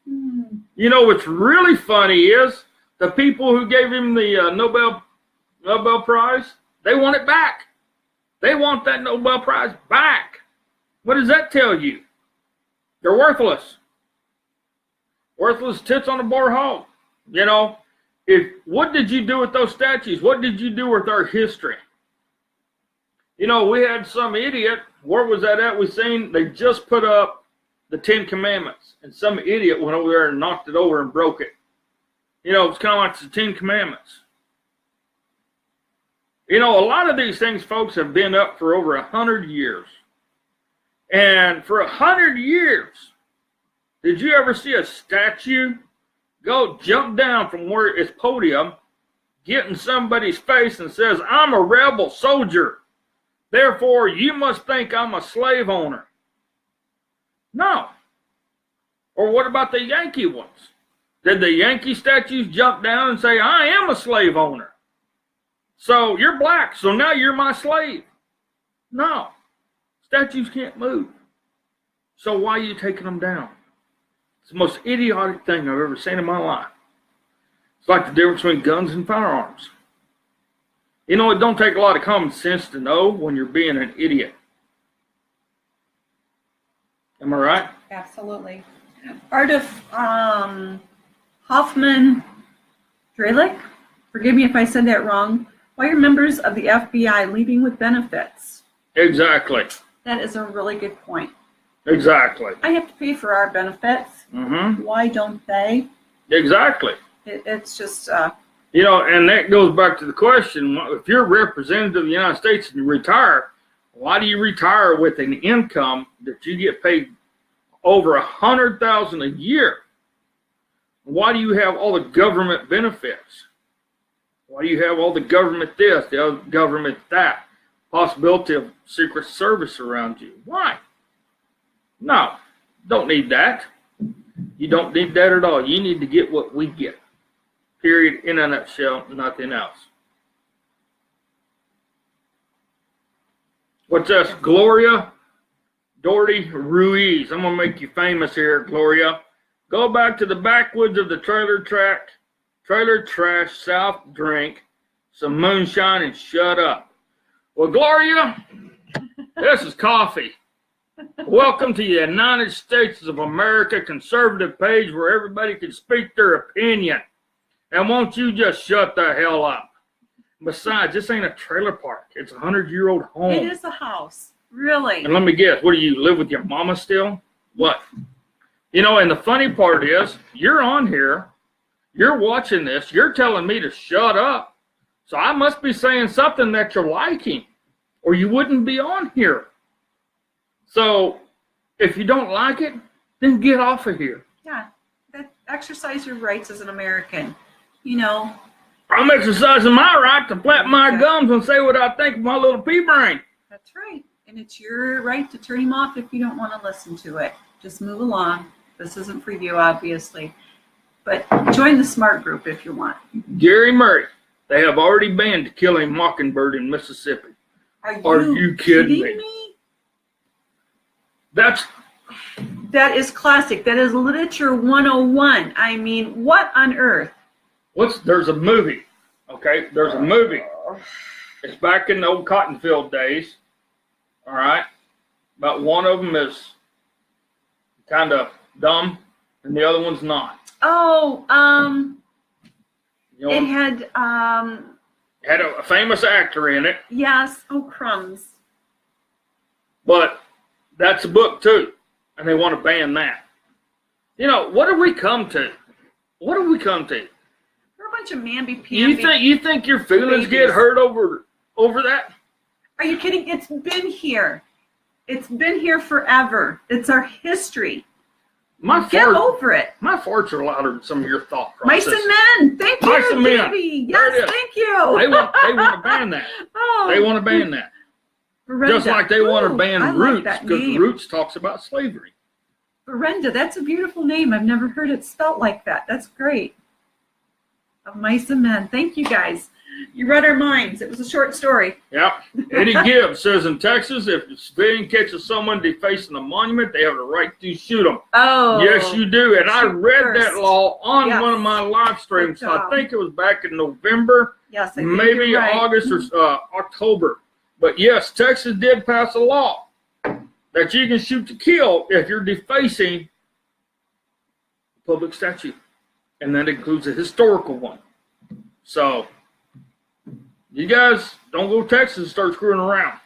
You know what's really funny is the people who gave him the Nobel Prize, they want it back. They want that Nobel Prize back. What does that tell you? They're worthless. Worthless tits on a bar hog. You know, what did you do with those statues? What did you do with our history? You know, we had some idiot, where was that at? We seen they just put up the 10 Commandments, and some idiot went over there and knocked it over and broke it. You know, it's kind of like the 10 Commandments. You know, a lot of these things, folks, have been up for over 100 years. And for 100 years, did you ever see a statue go jump down from where its podium, get in somebody's face and says, I'm a rebel soldier. Therefore, you must think I'm a slave owner? No. Or what about the Yankee ones? Did the Yankee statues jump down and say, I am a slave owner? So you're black, so now you're my slave? No. Statues can't move. So why are you taking them down? It's the most idiotic thing I've ever seen in my life. It's like the difference between guns and firearms. You know, it don't take a lot of common sense to know when you're being an idiot. Am I right? Absolutely. Ardif Hoffman Dralick, forgive me if I said that wrong. Why are members of the FBI leaving with benefits? Exactly. That is a really good point. Exactly. I have to pay for our benefits. Mm-hmm. Why don't they? Exactly. It's just... You know, and that goes back to the question, if you're a representative of the United States and you retire, why do you retire with an income that you get paid over $100,000 a year? Why do you have all the government benefits? Why do you have all the government this, the other government that? Possibility of Secret Service around you. Why? No, don't need that. You don't need that at all. You need to get what we get. Period. In a nutshell, nothing else. What's this? Gloria Doherty Ruiz. I'm going to make you famous here, Gloria. Go back to the backwoods of the trailer trash South, drink some moonshine and shut up. Well, Gloria, this is coffee. Welcome to the United States of America conservative page where everybody can speak their opinion. And won't you just shut the hell up? Besides, this ain't a trailer park. It's a 100-year-old home. It is a house. Really? And let me guess, what do you live with your mama still? What? You know, and the funny part is, you're on here, you're watching this, you're telling me to shut up. So I must be saying something that you're liking, or you wouldn't be on here. So if you don't like it, then get off of here. Yeah, exercise your rights as an American. You know. I'm exercising my right to flap my gums and say what I think of my little pea brain. That's right. And it's your right to turn him off if you don't want to listen to it. Just move along. This isn't for you, obviously. But join the smart group if you want. Gary Murray. They have already banned killing mockingbird in Mississippi. Are you kidding me? That is classic. That is literature 101. I mean, what on earth? There's a movie. Okay, there's a movie. It's back in the old cotton field days. All right. But one of them is kind of dumb and the other one's not. Oh, you know, it had a famous actor in it. Yes. Oh, crumbs. But that's a book too, and they want to ban that. You know, what have we come to? What have we come to? We're a bunch of mamby-pamby. You think your feelings get hurt over that? Are you kidding? It's been here. It's been here forever. It's our history. Get over it. My farts are louder than some of your thought process. Mice and Men. Thank you, Mice and Men. baby. Yes, thank you. They want to ban that. Oh. They want to ban that. Brenda. Just like they want to ban Roots, because Roots talks about slavery. Brenda, that's a beautiful name. I've never heard it spelt like that. That's great. Of Mice and Men. Thank you, guys. You read our minds. It was a short story. Yeah. Eddie Gibbs says in Texas, if a civilian catches someone defacing a monument, they have the right to shoot them. Oh. Yes, you do. And I read that law on one of my live streams. I think it was back in November. Yes, I think maybe you're right. August or October. But yes, Texas did pass a law that you can shoot to kill if you're defacing a public statue. And that includes a historical one. So you guys don't go to Texas and start screwing around.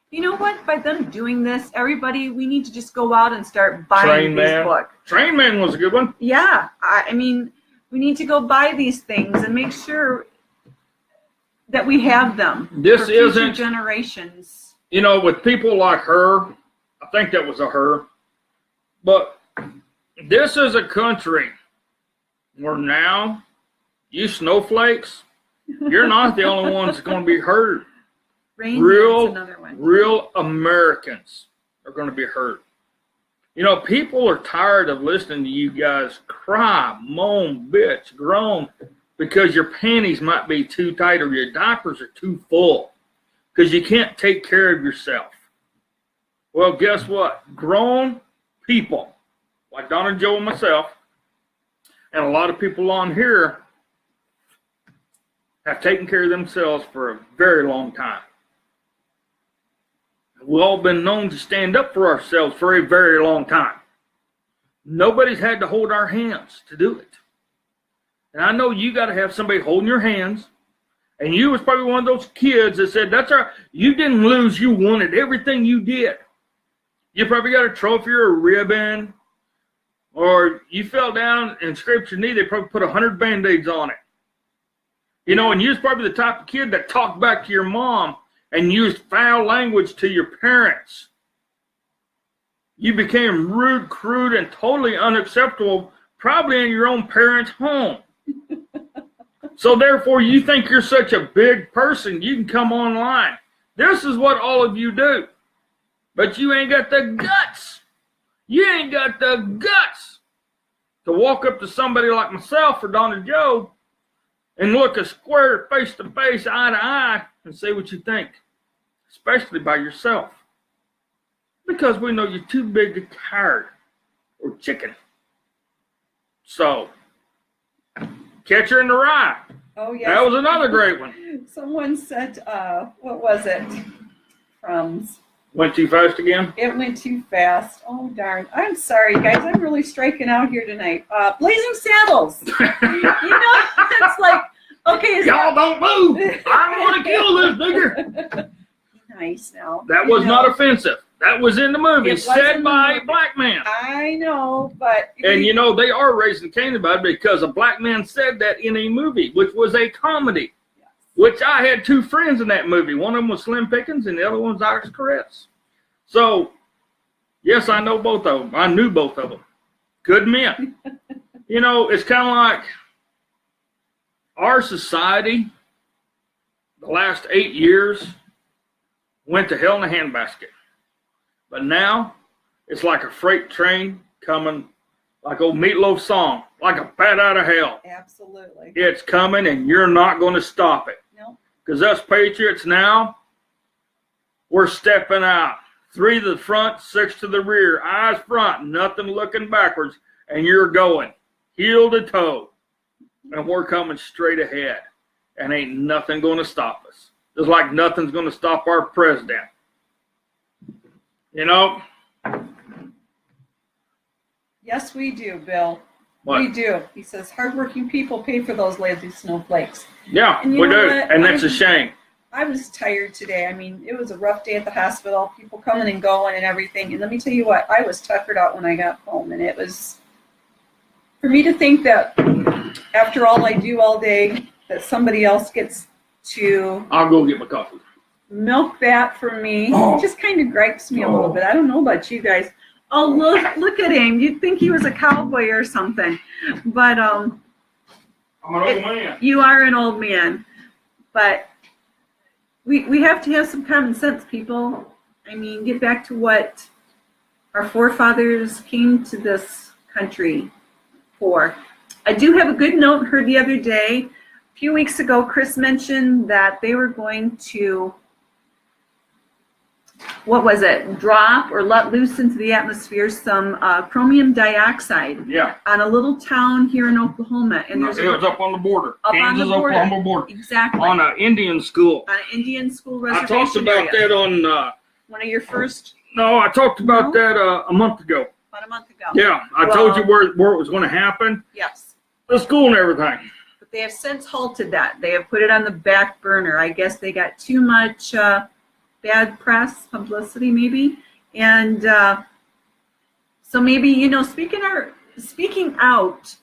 You know what? By them doing this, everybody, we need to just go out and start buying these books. Train Man was a good one. Yeah. I mean, we need to go buy these things and make sure that we have them for future generations. You know, with people like her, I think that was a her, but this is a country where now you snowflakes, you're not the only ones that's going to be hurt. Real Americans are going to be hurt. You know, people are tired of listening to you guys cry, moan, bitch, groan, because your panties might be too tight or your diapers are too full because you can't take care of yourself. Well, guess what? Grown people, like Donna Joe and myself, and a lot of people on here, have taken care of themselves for a very long time. We've all been known to stand up for ourselves for a very long time. Nobody's had to hold our hands to do it. And I know you got to have somebody holding your hands. And you was probably one of those kids that said, that's all right. You didn't lose. You wanted everything you did. You probably got a trophy or a ribbon. Or you fell down and scraped your knee. They probably put 100 Band-Aids on it. You know, and you was probably the type of kid that talked back to your mom and used foul language to your parents. You became rude, crude, and totally unacceptable, probably in your own parents' home. So therefore, you think you're such a big person, you can come online. This is what all of you do. But you ain't got the guts. You ain't got the guts to walk up to somebody like myself or Donna Joe and look a square face to face, eye to eye, and say what you think, especially by yourself. Because we know you're too big to tired or chicken. So, Catcher in the Rye. Oh, yes. That was another great one. Someone said, what was it? Crumbs. Went too fast again? It went too fast. Oh, darn. I'm sorry, guys. I'm really striking out here tonight. Blazing Saddles. You know, it's like, okay. Y'all don't move. I want to kill this nigger. Nice now. That was not offensive. That was in the movie, said by a black man. I know, but... And you know, they are raising Cain about it because a black man said that in a movie, which was a comedy. Yes. Which I had two friends in that movie. One of them was Slim Pickens and the other one was Irish Caress. So, yes, I know both of them. I knew both of them. Good men. You know, it's kind of like our society, the last 8 years, went to hell in a handbasket. But now, it's like a freight train coming, like old Meatloaf's song, like a bat out of hell. Absolutely. It's coming, and you're not going to stop it. No. Because us patriots now, we're stepping out. 3 to the front, 6 to the rear, eyes front, nothing looking backwards, and you're going heel to toe. And we're coming straight ahead. And ain't nothing going to stop us. Just like nothing's going to stop our president. You know? Yes, we do, Bill. What? We do. He says, hardworking people pay for those lazy snowflakes. Yeah, and we do. And that's a shame. I was tired today. I mean, it was a rough day at the hospital. People coming and going and everything. And let me tell you what, I was tuckered out when I got home. And it was, for me to think that after all I do all day, that somebody else gets to... I'll go get my coffee. Milk that for me. It just kind of gripes me a little bit. I don't know about you guys. Oh, look at him. You'd think he was a cowboy or something. But I'm an old man. You are an old man. But we have to have some common sense, people. I mean, get back to what our forefathers came to this country for. I do have a good note heard the other day. A few weeks ago, Chris mentioned that they were going to, what was it, drop or let loose into the atmosphere some chromium dioxide on a little town here in Oklahoma. And it was up on the border. Kansas, Oklahoma border. Exactly. On an Indian school. On an Indian school reservation. I talked about that on... one of your first... No, I talked about that a month ago. About a month ago. Yeah, I told you where it was going to happen. Yes. The school and everything. But they have since halted that. They have put it on the back burner. I guess they got too much bad press, publicity maybe. And so maybe, you know, speaking out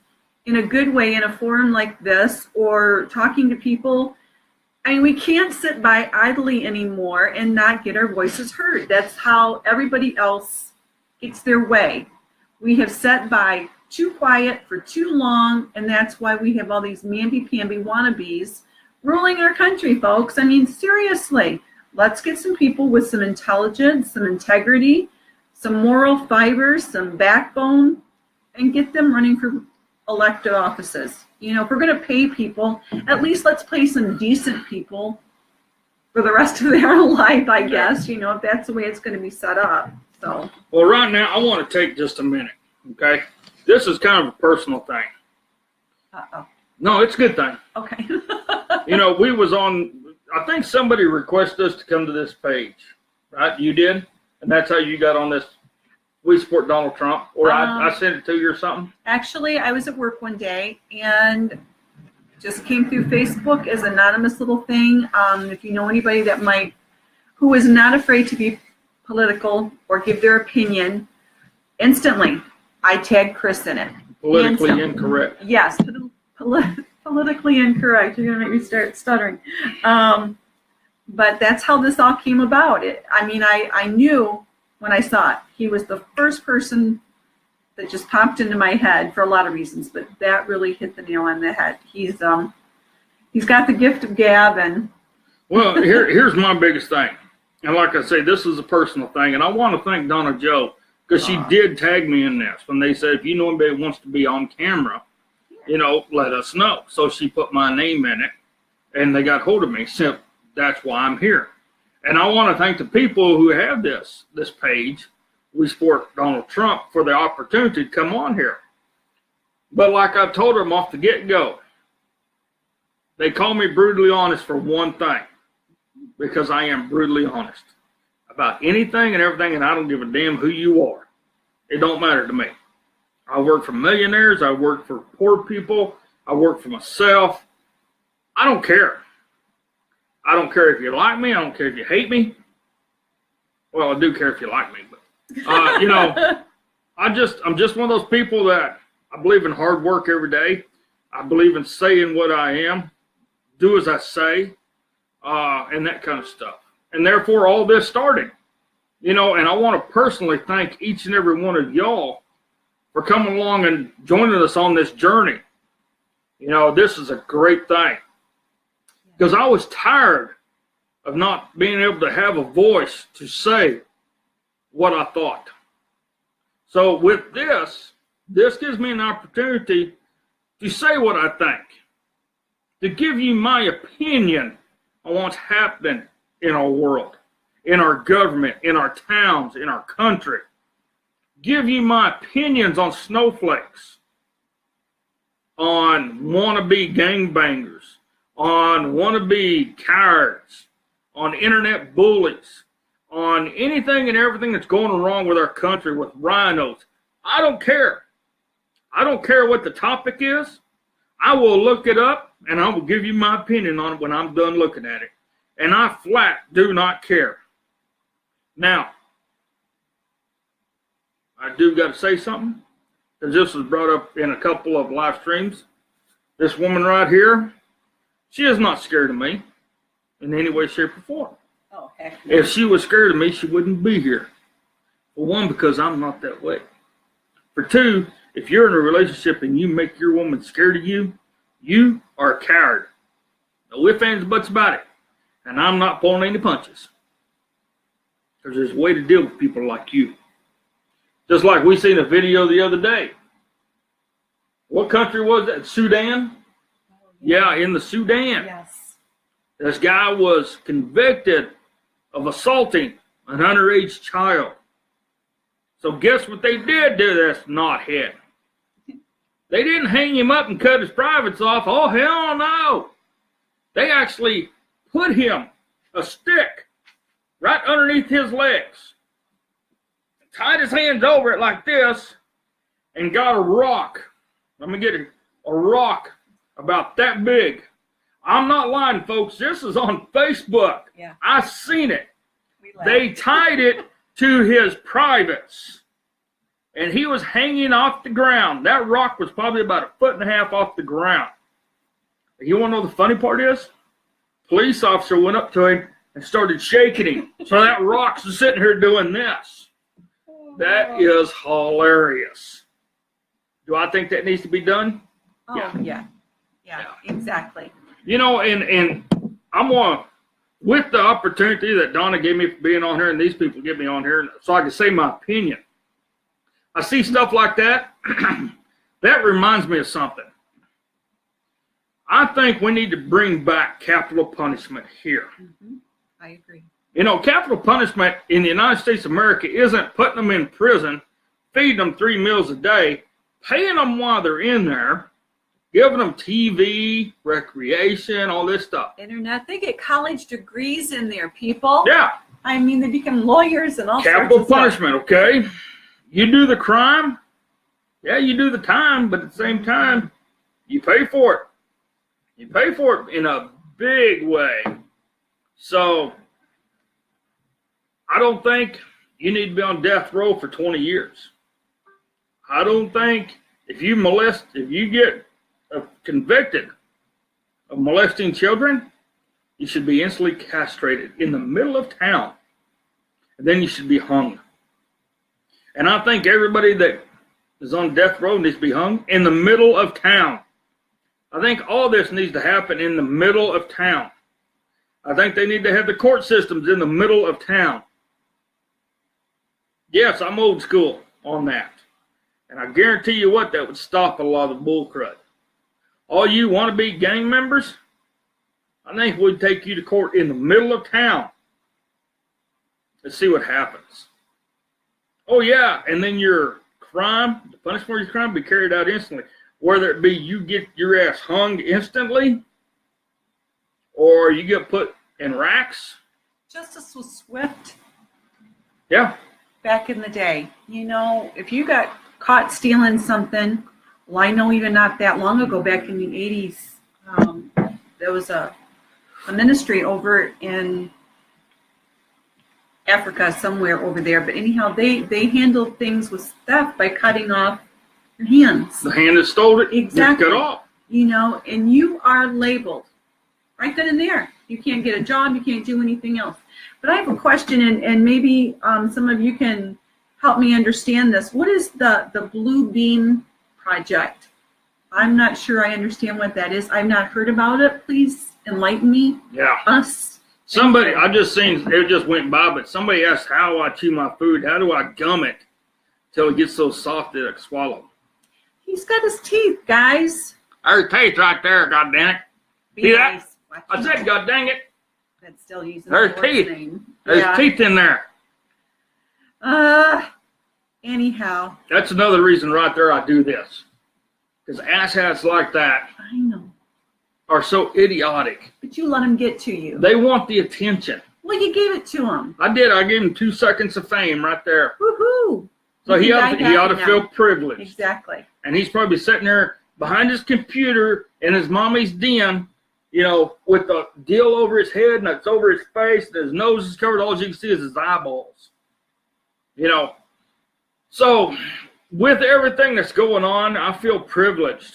in a good way in a forum like this or talking to people, I mean, we can't sit by idly anymore and not get our voices heard. That's how everybody else gets their way. We have sat by too quiet for too long, and that's why we have all these mamby-pamby wannabes ruling our country, folks. I mean, seriously, let's get some people with some intelligence, some integrity, some moral fibers, some backbone, and get them running for elected offices. You know, if we're going to pay people, at least let's pay some decent people for the rest of their life, I guess, you know, if that's the way it's going to be set up. So. Well, right now, I want to take just a minute, okay? This is kind of a personal thing. Uh-oh. No, it's a good thing. Okay. You know, we was on, I think somebody requested us to come to this page, right? You did? And that's how you got on this, We Support Donald Trump, or I sent it to you or something? Actually, I was at work one day and just came through Facebook as an anonymous little thing. If you know anybody who is not afraid to be political or give their opinion, instantly, I tagged Chris in it. Politically incorrect. Yes, politically incorrect. You're going to make me start stuttering. But that's how this all came about. I knew when I saw it, he was the first person that just popped into my head for a lot of reasons, but that really hit the nail on the head. He's got the gift of gab, and well, here's my biggest thing. And like I say, this is a personal thing, and I want to thank Donna Joe, because she did tag me in this when they said, if you know anybody who wants to be on camera, let us know. So she put my name in it, and they got hold of me. So that's why I'm here. And I want to thank the people who have this page, We Support Donald Trump, for the opportunity to come on here. But like I told them off the get-go, they call me brutally honest for one thing, because I am brutally honest about anything and everything, and I don't give a damn who you are. It don't matter to me. I work for millionaires. I work for poor people. I work for myself. I don't care. I don't care if you like me. I don't care if you hate me. Well, I do care if you like me, but I'm just one of those people that I believe in hard work every day. I believe in saying what I am, do as I say, and that kind of stuff. And therefore, all this started, and I want to personally thank each and every one of y'all for coming along and joining us on this journey. This is a great thing, because I was tired of not being able to have a voice to say what I thought. So with this gives me an opportunity to say what I think, to give you my opinion on what's happening in our world, in our government, in our towns, in our country. Give you my opinions on snowflakes, on wannabe gangbangers, on wannabe cowards, on internet bullies, on anything and everything that's going wrong with our country, with rhinos. I don't care. I don't care what the topic is. I will look it up, and I will give you my opinion on it when I'm done looking at it. And I flat do not care. Now, I do got to say something, because this was brought up in a couple of live streams. This woman right here, she is not scared of me in any way, shape, or form. Oh, heck. If she was scared of me, she wouldn't be here. For one, because I'm not that way. For two, if you're in a relationship and you make your woman scared of you, you are a coward. No ifs, ands, buts about it. And I'm not pulling any punches. Because there's a way to deal with people like you. Just like we seen a video the other day. What country was that? Sudan? Yeah, in the Sudan. Yes. This guy was convicted of assaulting an underage child. So guess what they did to this knothead? They didn't hang him up and cut his privates off. Oh, hell no. They actually put him a stick right underneath his legs, tied his hands over it like this, and got a rock. Let me get a rock about that big. I'm not lying, folks. This is on Facebook. Yeah. I seen it. They tied it to his privates, and he was hanging off the ground. That rock was probably about 1.5 feet off the ground. You want to know the funny part is? Police officer went up to him and started shaking him. So that rock's sitting here doing this. That is hilarious. Do I think that needs to be done? Oh, yeah, exactly. And I'm going to, with the opportunity that Donna gave me for being on here and these people give me on here so I can say my opinion. I see stuff like that. That reminds me of something. I think we need to bring back capital punishment here. Mm-hmm. I agree. Capital punishment in the United States of America isn't putting them in prison, feeding them 3 meals a day, paying them while they're in there, giving them TV, recreation, all this stuff. Internet. They get college degrees in there, people. Yeah. I mean, they become lawyers and all Capital sorts of punishment, okay? You do the crime, yeah, you do the time, but at the same time, you pay for it. You pay for it in a big way. So, I don't think you need to be on death row for 20 years. I don't think if you get convicted of molesting children, you should be instantly castrated in the middle of town. And then you should be hung. And I think everybody that is on death row needs to be hung in the middle of town. I think all this needs to happen in the middle of town. I think they need to have the court systems in the middle of town. Yes, I'm old school on that. And I guarantee you what, that would stop a lot of the bull crud. All you wannabe gang members, I think we'd take you to court in the middle of town. Let's see what happens. Oh yeah, and then your crime, the punishment for your crime, be carried out instantly. Whether it be you get your ass hung instantly, or you get put in racks. Justice was swift. Yeah. Back in the day, you know, if you got caught stealing something, well, I know even not that long ago, back in the 80s, there was a ministry over in Africa, somewhere over there. But anyhow, they handled things with theft by cutting off your hands. The hand that stole it, exactly. Cut off. You know, and you are labeled right then and there. You can't get a job. You can't do anything else. But I have a question, and maybe some of you can help me understand this. What is the Blue Beam Project? I'm not sure I understand what that is. I've not heard about it. Please enlighten me. Yeah. Us. Somebody, I just seen, it just went by, but somebody asked how I chew my food. How do I gum it till it gets so soft that I can swallow? He's got his teeth, guys. There's teeth right there, god dang it. See that? I said, god dang it. That's still using There's the teeth. name. There's teeth in there. Anyhow. That's another reason right there I do this. Because asshats like that I know. are so idiotic. But you let them get to you. They want the attention. Well, you gave it to him. I did. I gave him 2 seconds of fame right there. Woohoo. So he ought to feel privileged. Exactly. And he's probably sitting there behind his computer in his mommy's den, you know, with the deal over his head and it's over his face and his nose is covered. All you can see is his eyeballs. You know. So with everything that's going on, I feel privileged.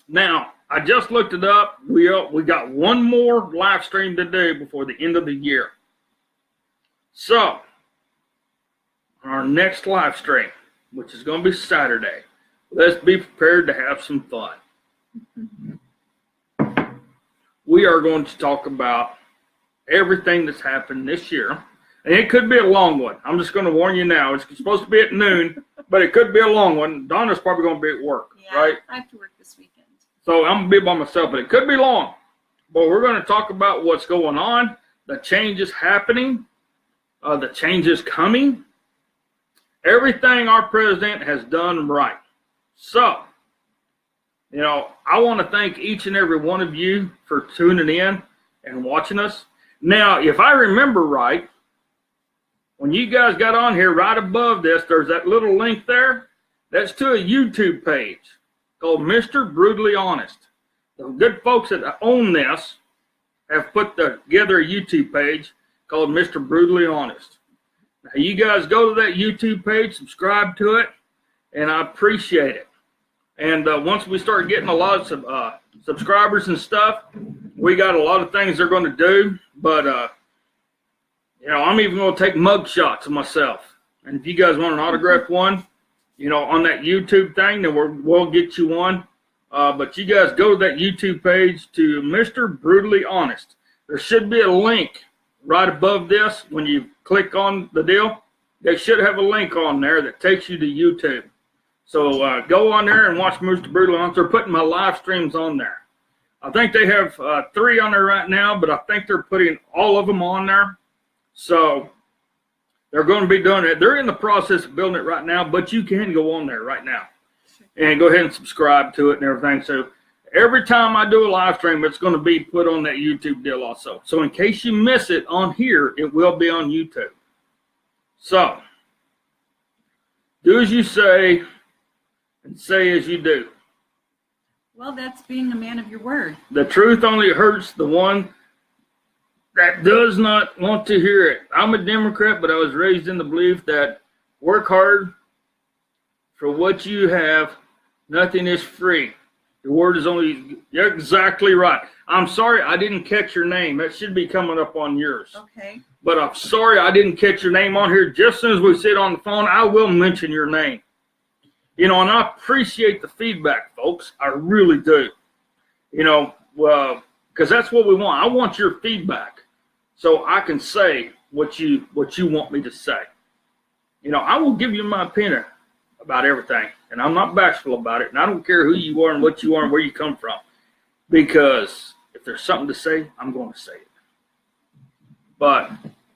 Now, I just looked it up. We got one more live stream to do before the end of the year. So, our next live stream, which is going to be Saturday, let's be prepared to have some fun. We are going to talk about everything that's happened this year. And it could be a long one. I'm just going to warn you now. It's supposed to be at noon, but it could be a long one. Donna's probably going to be at work, right? I have to work this weekend. So I'm going to be by myself, but it could be long. But we're going to talk about what's going on, the changes happening, the changes coming, everything our president has done right. So, you know, I want to thank each and every one of you for tuning in and watching us. Now, if I remember right, when you guys got on here, right above this, there's that little link there. That's to a YouTube page called Mr. Brutally Honest. The good folks that own this have put together a YouTube page called Mr. Brutally Honest. Now, you guys go to that YouTube page, subscribe to it, and I appreciate it. And once we start getting a lot of subscribers and stuff, we got a lot of things they're going to do. But, you know, I'm even going to take mug shots of myself. And if you guys want an autographed one, you know, on that YouTube thing, then we'll get you one. But you guys go to that YouTube page to Mr. Brutally Honest. There should be a link right above this. When you click on the deal, they should have a link on there that takes you to YouTube. So go on there and watch Mr. Brutally Honest. They're putting my live streams on there. I think they have 3 on there right now, but I think they're putting all of them on there. So they're going to be doing it. They're in the process of building it right now, but you can go on there right now. and go ahead and subscribe to it and everything. So every time I do a live stream, it's going to be put on that YouTube deal also. So in case you miss it on here, it will be on YouTube. So do as you say and say as you do. Well, that's being a man of your word. The truth only hurts the one that does not want to hear it. I'm a Democrat, but I was raised in the belief that work hard for what you have. Nothing is free. Your word is only, you're exactly right. I'm sorry I didn't catch your name. That should be coming up on yours. Okay. But I'm sorry I didn't catch your name on here. Just as soon as we sit on the phone, I will mention your name. You know, and I appreciate the feedback, folks. I really do. You know, because that's what we want. I want your feedback so I can say what you want me to say. You know, I will give you my opinion about everything, and I'm not bashful about it, and I don't care who you are and what you are and where you come from, because if there's something to say, I'm going to say it. But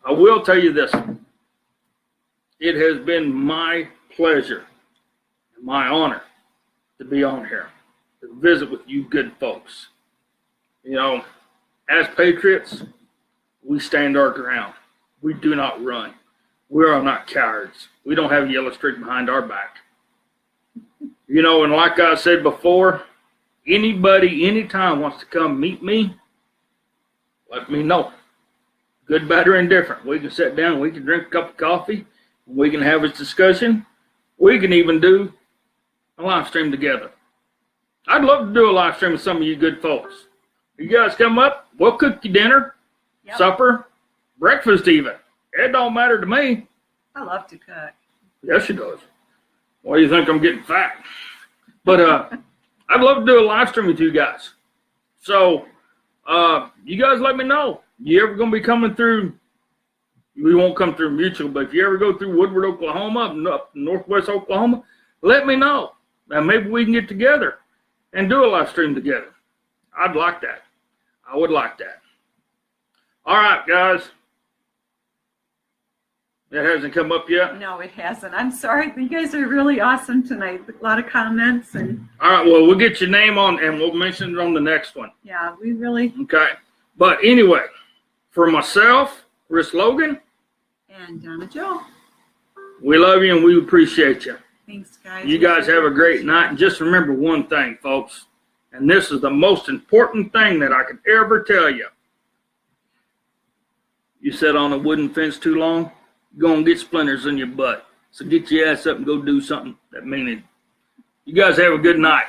I will tell you this. It has been my pleasure, my honor to be on here, to visit with you good folks. You know, as patriots, we stand our ground. We do not run. We are not cowards. We don't have a yellow streak behind our back. You know, and like I said before, anybody, anytime wants to come meet me, let me know. Good, bad, or indifferent. We can sit down, we can drink a cup of coffee, we can have a discussion. We can even do a live stream together. I'd love to do a live stream with some of you good folks. You guys come up, we'll cook you dinner, supper, breakfast even. It don't matter to me. I love to cook. Yes, she does. Why do you think I'm getting fat? But I'd love to do a live stream with you guys. So you guys let me know. You ever going to be coming through? We won't come through Mutual, but if you ever go through Woodward, Oklahoma, up northwest Oklahoma, let me know. Now maybe we can get together and do a live stream together. I'd like that. I would like that. All right, guys. That hasn't come up yet? No, it hasn't. I'm sorry. You guys are really awesome tonight. A lot of comments. And all right, well, we'll get your name on, and we'll mention it on the next one. Yeah, we really. Okay. But anyway, for myself, Chris Logan. And Donna Joe. We love you, and we appreciate you. Thanks, guys. You guys have a great night. And just remember one thing, folks, and this is the most important thing that I could ever tell you. You sit on a wooden fence too long, you're going to get splinters in your butt. So get your ass up and go do something that means it. You guys have a good night.